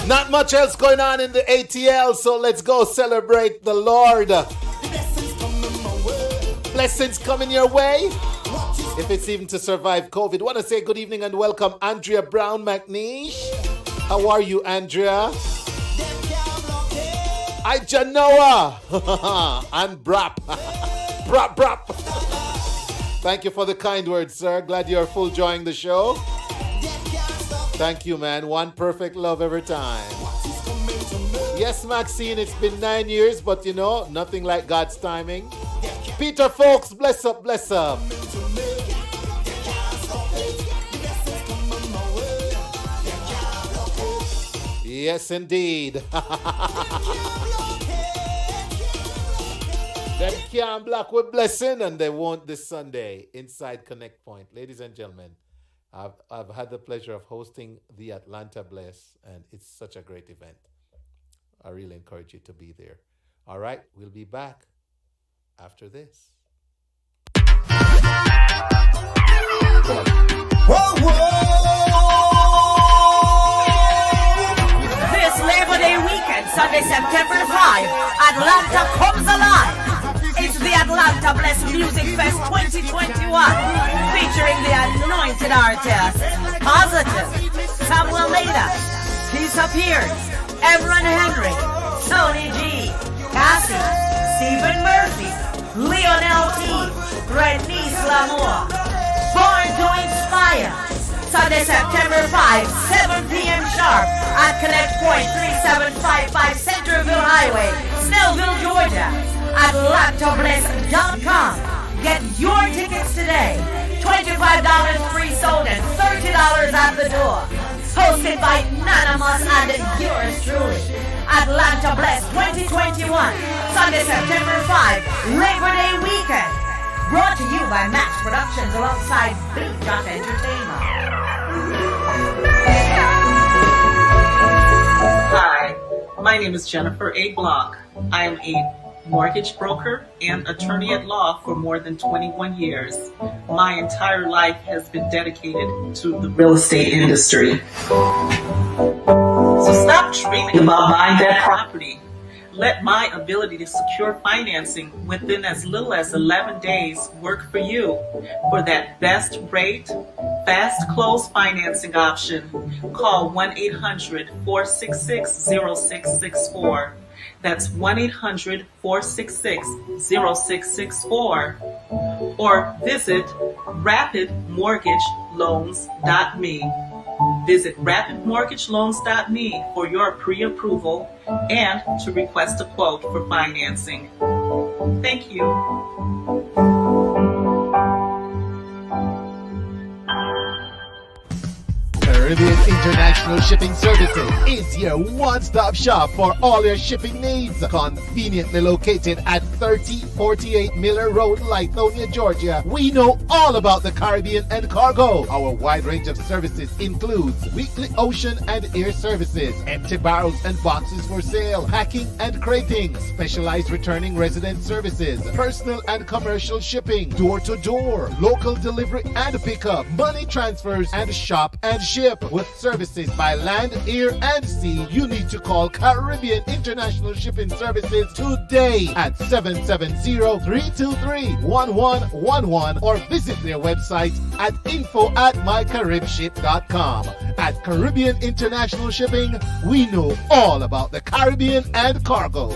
Not much else going on in the ATL, so let's go celebrate the Lord. Blessings coming your way. If it's even to survive COVID. Want to say good evening and welcome Andrea Brown McNeish. How are you, Andrea? I Janoa and Brap. Brap. Thank you for the kind words, sir. Glad you're full enjoying the show. Thank you, man. One perfect love every time. Yes, Maxine, it's been 9 years, but you know, nothing like God's timing. Peter Folks, bless up, bless up. Yes, indeed. Them can't block with blessing, and they won't this Sunday inside Connect Point. Ladies and gentlemen, I've had the pleasure of hosting the Atlanta Bless, and it's such a great event. I really encourage you to be there. All right, we'll be back after this. This Labor Day weekend, Sunday, September 5, Atlanta comes alive. It's the Atlanta Bless Music Fest 2021, featuring the anointed artists, Positive, Samuel Leda, Peace Appears, Everett Henry, Tony G, Cassie, Stephen Murphy, Lionel T, Renice Lamour, Born to Inspire. Sunday, September 5, 7 p.m. sharp at Connect Point 3755 Centerville Highway, Snellville, Georgia. AtlantaBless.com. Get your tickets today. $25 pre-sold and $30 at the door. Hosted by Nanamas and yours truly. Atlanta Bless 2021. Sunday, September 5, Labor Day weekend. Brought to you by Max Productions alongside Big Dot Entertainment. Hi, my name is Jennifer A. Block. I am a mortgage broker and attorney at law for more than 21 years. My entire life has been dedicated to the real estate industry. So stop dreaming about buying that property. Let my ability to secure financing within as little as 11 days work for you. For that best rate, fast close financing option, call 1-800-466-0664. That's 1-800-466-0664. Or visit rapidmortgageloans.me. Visit rapidmortgageloans.me for your pre-approval and to request a quote for financing. Thank you. Caribbean International Shipping Services is your one-stop shop for all your shipping needs. Conveniently located at 3048 Miller Road, Lithonia, Georgia. We know all about the Caribbean and cargo. Our wide range of services includes weekly ocean and air services, empty barrels and boxes for sale, packing and crating, specialized returning resident services, personal and commercial shipping, door-to-door, local delivery and pickup, money transfers, and shop and ship with services by land, air, and sea, you need to call Caribbean International Shipping Services today at 770-323-1111 or visit their website at info@mycaribship.com. At Caribbean International Shipping, we know all about the Caribbean and cargo.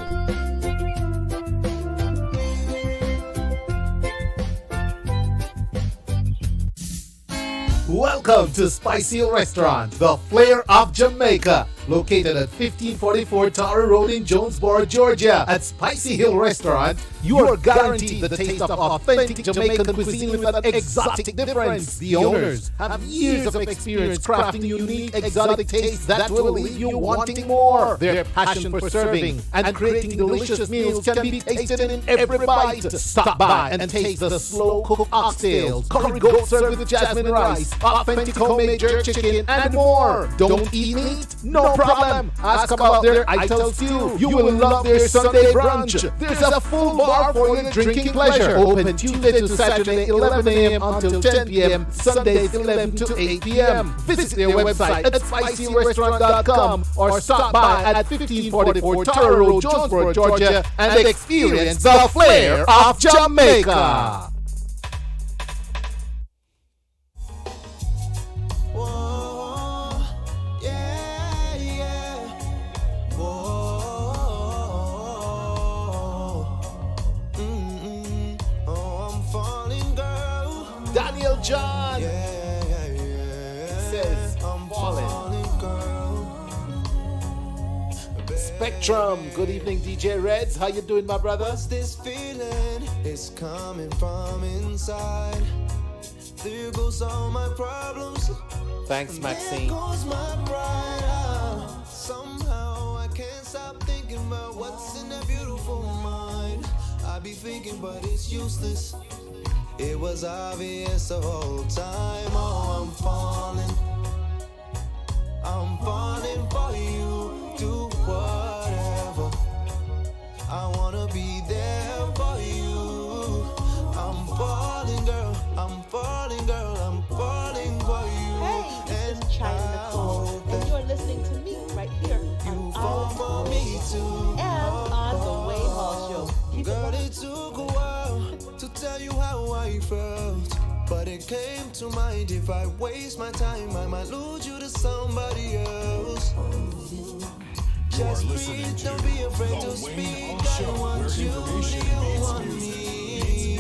Welcome to Spicy Hill Restaurant, the flair of Jamaica, located at 1544 Tower Road in Jonesboro, Georgia. At Spicy Hill Restaurant, you are guaranteed the taste of authentic Jamaican cuisine with an exotic difference. The owners have years of experience crafting unique exotic tastes that will leave you wanting more. Their passion for serving and creating delicious meals can be tasted in every bite. Stop by and taste the slow-cooked oxtails, curry goat served with jasmine rice, authentic homemade jerk chicken, and more. Don't eat meat? No problem. Ask about their Ital stew. You will love their Sunday brunch. There's a full bar for your drinking pleasure. Open Tuesday to Saturday, 11 a.m. until 10 p.m. Sundays, 11 to 8 p.m. Visit their website at spicyrestaurant.com or stop by at 1544 Tower Road, Jonesboro, Georgia, and experience the flair of Jamaica. John says I'm falling. Spectrum, good evening DJ Reds, how you doing my brother? What's this feeling? It's coming from inside. There goes all my problems. Thanks Maxine. There goes my pride. Somehow I can't stop thinking about what's in that beautiful mind. I be thinking but it's useless. It was obvious the whole time. Oh, I'm falling for you. Do whatever. I wanna be there for you. I'm falling, girl. I'm falling, girl. I'm falling for you. Hey, this is China Nicole, and you're listening to me right here on fall for me too. And on the Wayne Hall Show. Girl, it took a while to tell you how I felt, but it came to mind if I waste my time, I might lose you to somebody else. Just breathe, don't be afraid to speak. I want you, do you want me?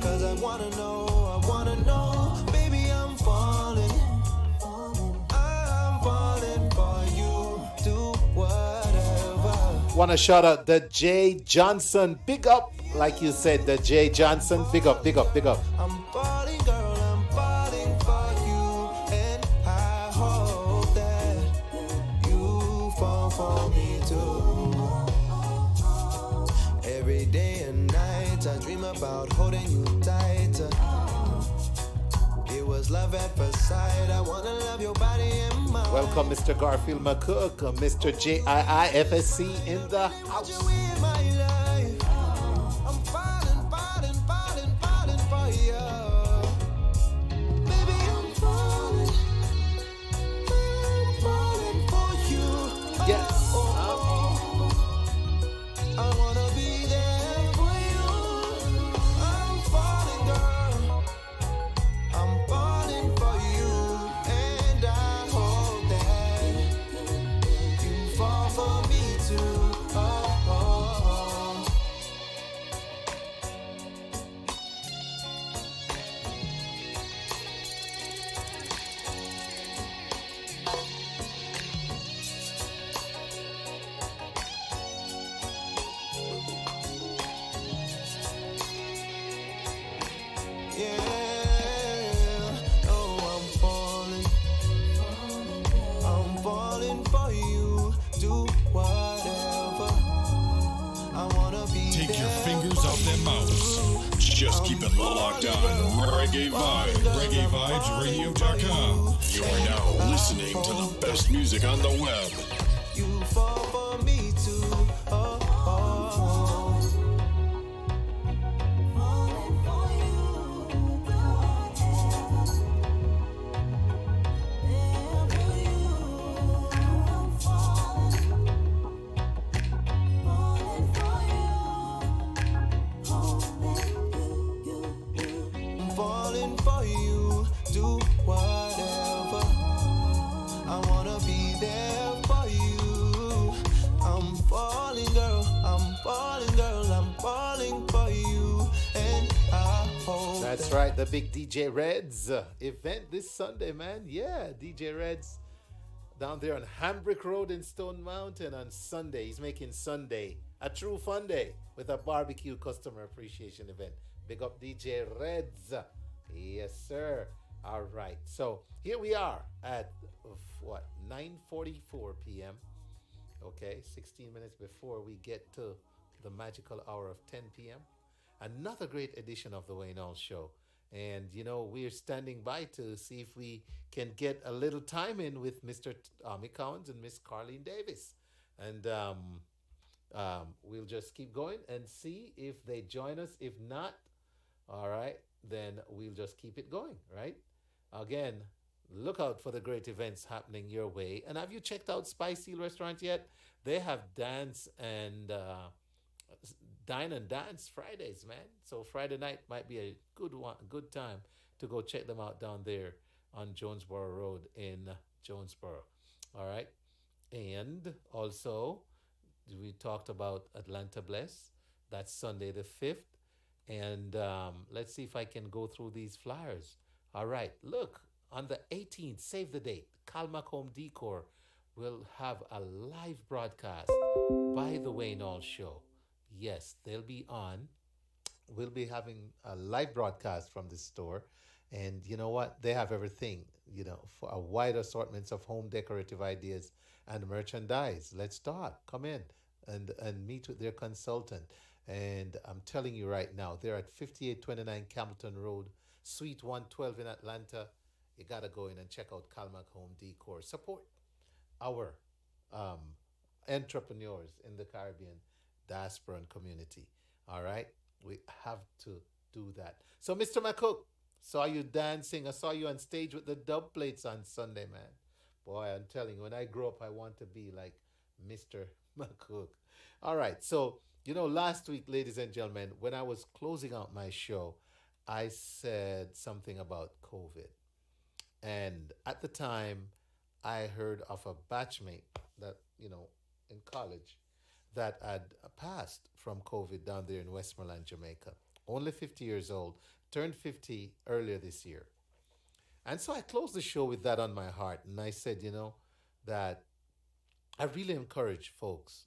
Cause I wanna know, baby, I'm falling for you. Do whatever. Wanna shout out the J Johnson, big up. Like you said, the J Johnson, big up, big up, big up. I'm falling, girl, I'm falling for you, and I hope that you fall for me too. Every day and night, I dream about holding you tighter. It was love at first sight. I wanna love your body and mind. Welcome, Mr. Garfield McCook, Mr. JIIFSC in the house. Falling for you. Baby, I'm falling for you. Yes. I wanna be there for you. I'm falling, girl. I'm falling for you, and I hope that you fall for me too. Just keep it locked on Reggae Vibes Radio.com. You're now listening to the best music on the web. You fall for me too. falling for you, and I hope That's right, the big DJ Reds event this Sunday, man. Yeah, DJ Reds down there on Hambrick Road in Stone Mountain on Sunday. He's making Sunday a true fun day with a barbecue customer appreciation event. Big up DJ Reds. Yes, sir. All right. So here we are at what, 9:44 p.m. Okay, 16 minutes before we get to the magical hour of 10 p.m. Another great edition of the Wayne Hall Show. And, we're standing by to see if we can get a little time in with Mr. Tommy Collins and Miss Carlene Davis. And we'll just keep going and see if they join us. If not, all right, then we'll just keep it going, right? Again, look out for the great events happening your way. And have you checked out Spicy Restaurant yet? They have dance and dine and dance Fridays, man. So Friday night might be a good time to go check them out down there on Jonesboro Road in Jonesboro. All right. And also, we talked about Atlanta Bless. That's Sunday the 5th. And let's see if I can go through these flyers. All right. Look, on the 18th, save the date, Calmac Home Decor will have a live broadcast by the Wayne Hall Show. Yes, they'll be on. We'll be having a live broadcast from the store. And you know what? They have everything, for a wide assortment of home decorative ideas and merchandise. Let's talk. Come in and meet with their consultant. And I'm telling you right now, they're at 5829 Campbellton Road, Suite 112 in Atlanta. You got to go in and check out Calmac Home Decor. Support our entrepreneurs in the Caribbean diaspora and community. All right? We have to do that. So, Mr. McCook, saw you dancing. I saw you on stage with the dub plates on Sunday, man. Boy, I'm telling you, when I grow up, I want to be like Mr. McCook. All right. So, last week, ladies and gentlemen, when I was closing out my show, I said something about COVID. And at the time, I heard of a batchmate that, in college that had passed from COVID down there in Westmoreland, Jamaica. Only 50 years old, turned 50 earlier this year. And so I closed the show with that on my heart. And I said, that I really encourage folks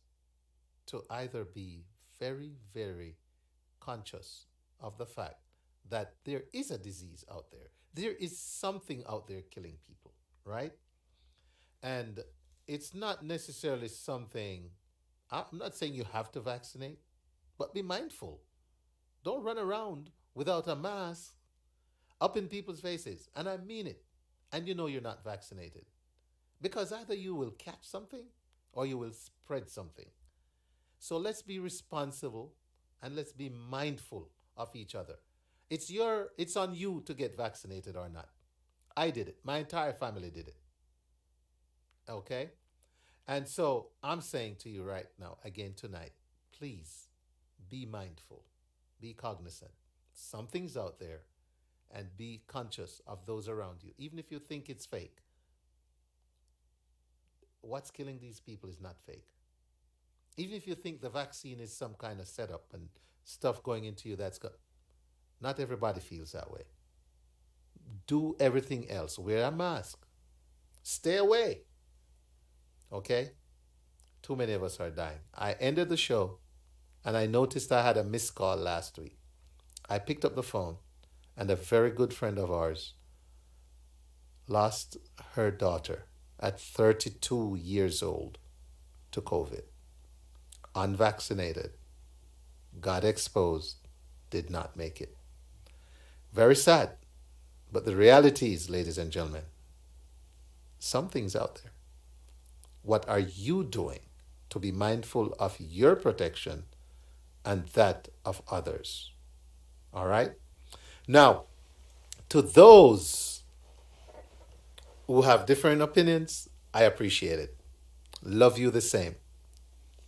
to either be very, very conscious of the fact that there is a disease out there. There is something out there killing people, right? And it's not necessarily something, I'm not saying you have to vaccinate, but be mindful. Don't run around without a mask up in people's faces. And I mean it. And you're not vaccinated. Because either you will catch something or you will spread something. So let's be responsible and let's be mindful of each other. It's on you to get vaccinated or not. I did it. My entire family did it. Okay? And so I'm saying to you right now, again tonight, please be mindful, be cognizant. Something's out there, and be conscious of those around you. Even if you think it's fake, what's killing these people is not fake. Even if you think the vaccine is some kind of setup and stuff going into you that's good, not everybody feels that way. Do everything else. Wear a mask. Stay away. Okay? Too many of us are dying. I ended the show and I noticed I had a missed call last week. I picked up the phone and a very good friend of ours lost her daughter at 32 years old to COVID. Unvaccinated. Got exposed. Did not make it. Very sad. But the reality is, ladies and gentlemen, something's out there. What are you doing to be mindful of your protection and that of others? All right? Now, to those who have different opinions, I appreciate it. Love you the same.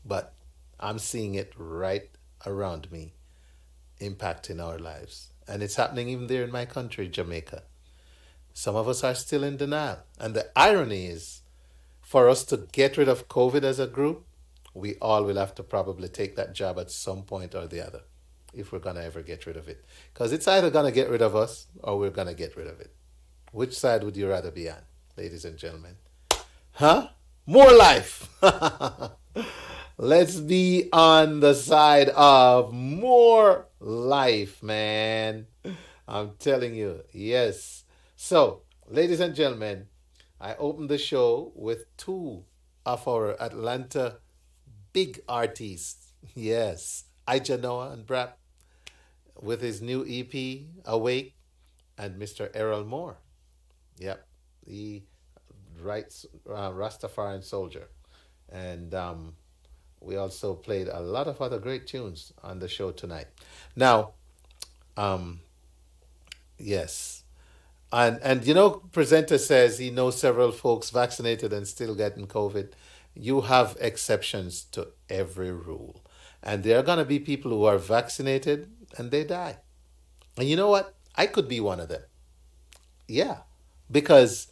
But I'm seeing it right around me, impacting our lives. And it's happening even there in my country, Jamaica. Some of us are still in denial. And the irony is, for us to get rid of COVID as a group, we all will have to probably take that job at some point or the other. if we're going to ever get rid of it. Because it's either going to get rid of us or we're going to get rid of it. Which side would you rather be on, ladies and gentlemen? Huh? More life. Let's be on the side of more life, man. I'm telling you, yes. So, ladies and gentlemen, I opened the show with two of our Atlanta big artists. Yes, Ija Noah and Brap with his new EP, Awake, and Mr. Errol Moore. Yep, the Rastafarian soldier. And we also played a lot of other great tunes on the show tonight. Now, yes. And you know, presenter says he knows several folks vaccinated and still getting COVID. You have exceptions to every rule. And there are going to be people who are vaccinated and they die. And you know what? I could be one of them. Yeah. Because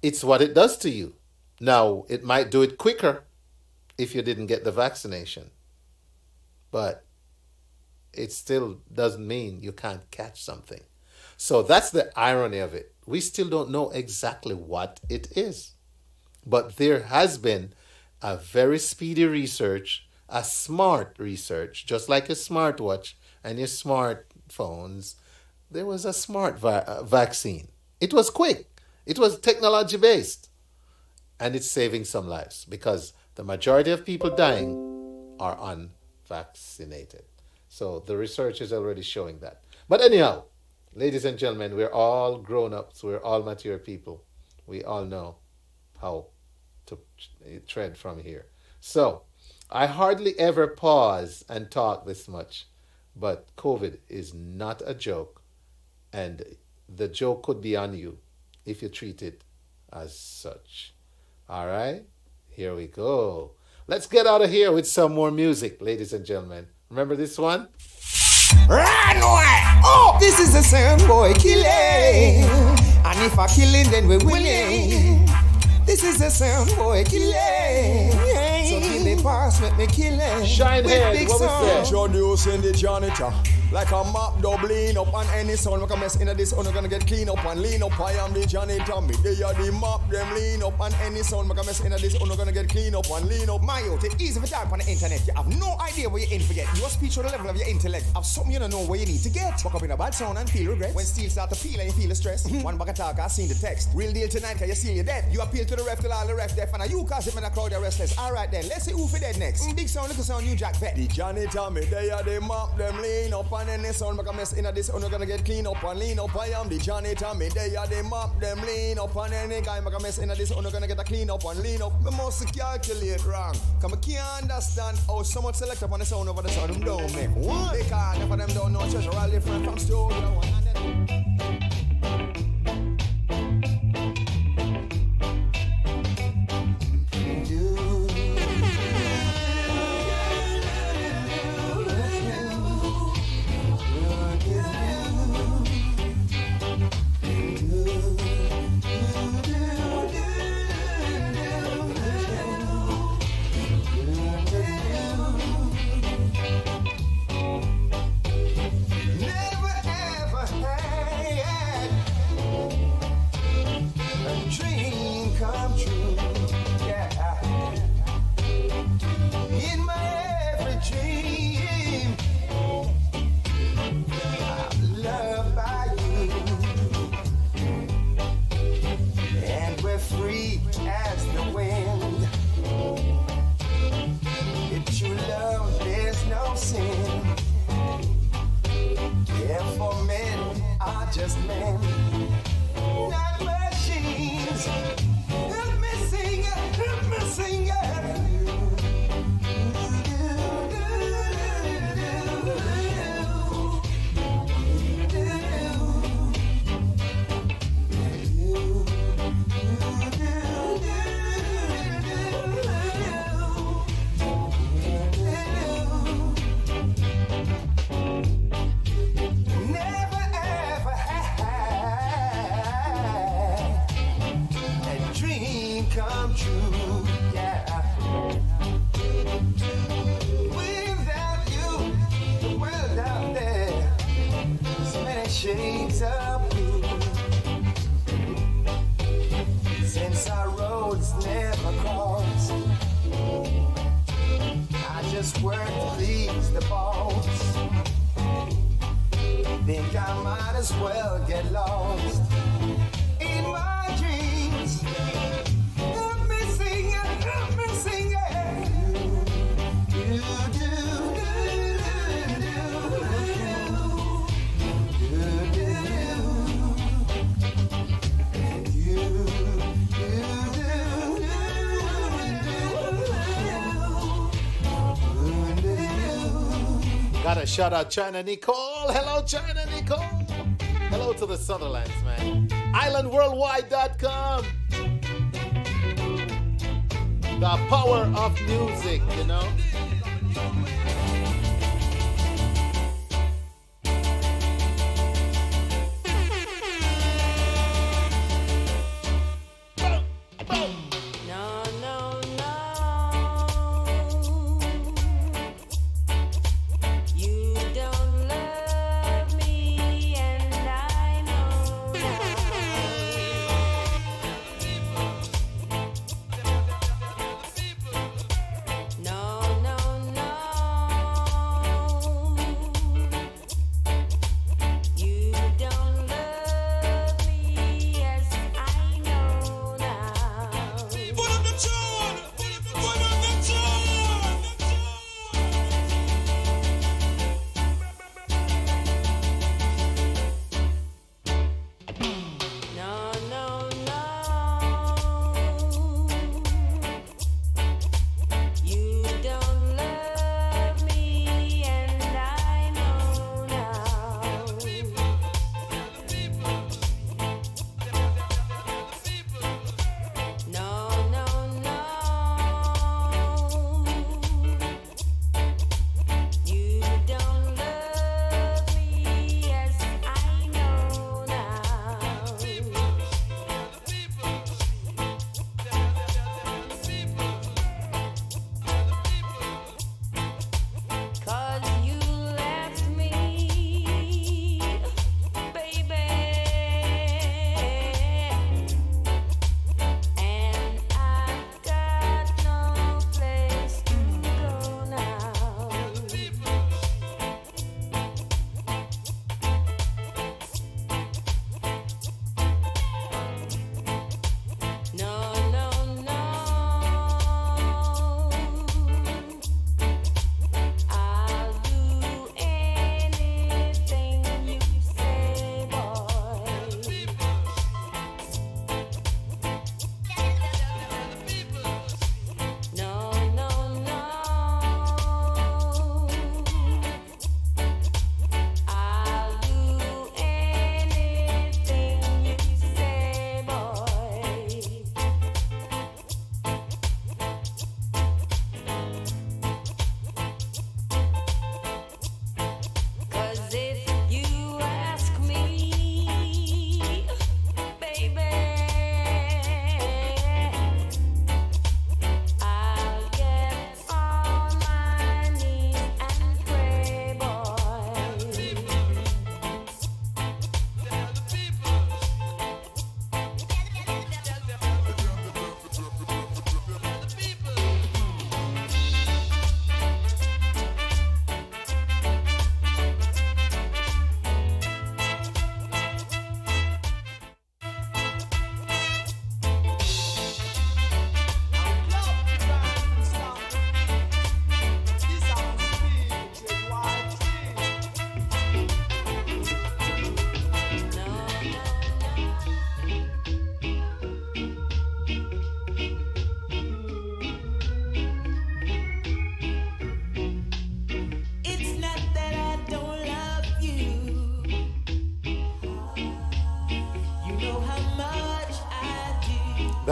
it's what it does to you. Now, it might do it quicker if you didn't get the vaccination. But it still doesn't mean you can't catch something. So that's the irony of it. We still don't know exactly what it is. But there has been a very speedy research, a smart research, just like a smartwatch and your smartphones. There was a smart vaccine. It was quick. It was technology based. And it's saving some lives because the majority of people dying are unvaccinated. So the research is already showing that. But anyhow, ladies and gentlemen, we're all grown-ups. We're all mature people. We all know how to tread from here. So I hardly ever pause and talk this much, but COVID is not a joke. And the joke could be on you if you treat it as such. All right, here we go. Let's get out of here with some more music, ladies and gentlemen. Remember this one? Run away! Oh, this is the sound boy killing. And if I killing, then we're winning. This is the sound boy killing. So give me pass, let me kill it. Shine head, what was that? Introducing the janitor. Like a map doubling up on any sound. Like a mess in this one, gonna get clean up and lean up. I am the janitor. Me, they are the map, them lean up on any sound. Like a mess in this one, gonna get clean up and lean up. My youth, it's easy for type on the internet. You have no idea where you're in for get. Your speech or the level of your intellect. Have something you don't know where you need to get. Walk up in a bad sound and feel regret. When steel start to peel and you feel the stress. One bag of talk, I seen the text. Real deal tonight, cause you seal your death. You appeal to the ref till all the ref deaf. And you cause him in a crowd, you're restless. Alright then, let's see who for dead next. Big sound, little sound, New Jack Vet. The janitor, me, they are the map, them lean up on any sound. Like a mess in this, I'm gonna get clean up and lean up. I am the janitor, me, they are the map, them lean up on any guy. Make a mess in this, I'm gonna get a clean up and lean up. Me must calculate wrong. Cause I can't understand how so much select up on the sound over the sound. Them don't make one. They can't, if them don't know, treasure all different from studio. Just men, not machines. Help me sing it, help me sing it. shades of blue. Since our roads never crossed, I just work to please the boss. Think I might as well get lost in my dreams. Help me sing it, help me sing it. You do. Gotta shout out China Nicole. Hello, China Nicole. Hello to the Sutherlands, man. IslandWorldwide.com. The power of music, you know.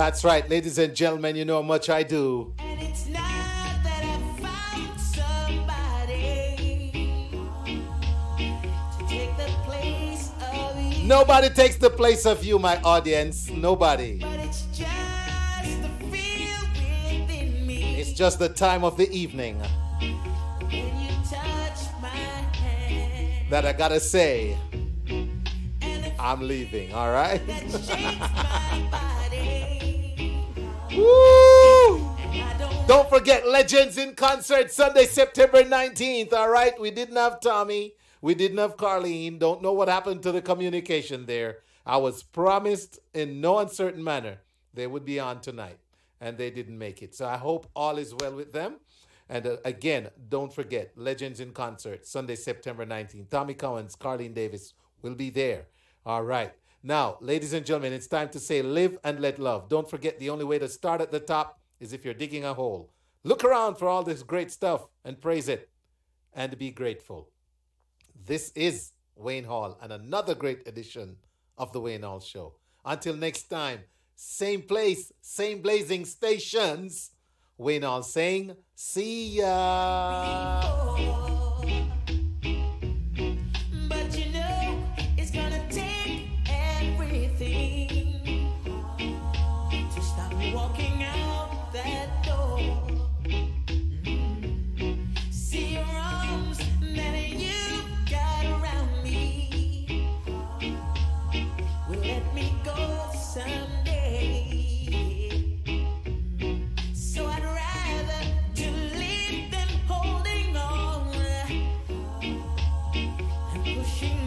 That's right, ladies and gentlemen, you know how much I do. And it's not that I found somebody to take the place of you. Nobody takes the place of you, my audience. Nobody. But it's just the feel within me. It's just the time of the evening When you touch my hand. that I gotta say, I'm leaving, all right? Woo! Don't forget Legends in Concert Sunday, September 19th, all right? We didn't have Tommy. We didn't have Carlene. Don't know what happened to the communication there. I was promised in no uncertain manner they would be on tonight, and they didn't make it. So I hope all is well with them. And again, don't forget, Legends in Concert, Sunday, September 19th. Tommy Collins, Carlene Davis will be there. All right. Now, ladies and gentlemen, it's time to say live and let love. Don't forget, the only way to start at the top is if you're digging a hole. Look around for all this great stuff and praise it and be grateful. This is Wayne Hall and another great edition of the Wayne Hall Show. Until next time, same place, same blazing stations. Wayne Hall saying, see ya. But you know, it's gonna take everything to stop me walking out that door. See your arms that you got around me will let me go someday. So I'd rather to leave than holding on and pushing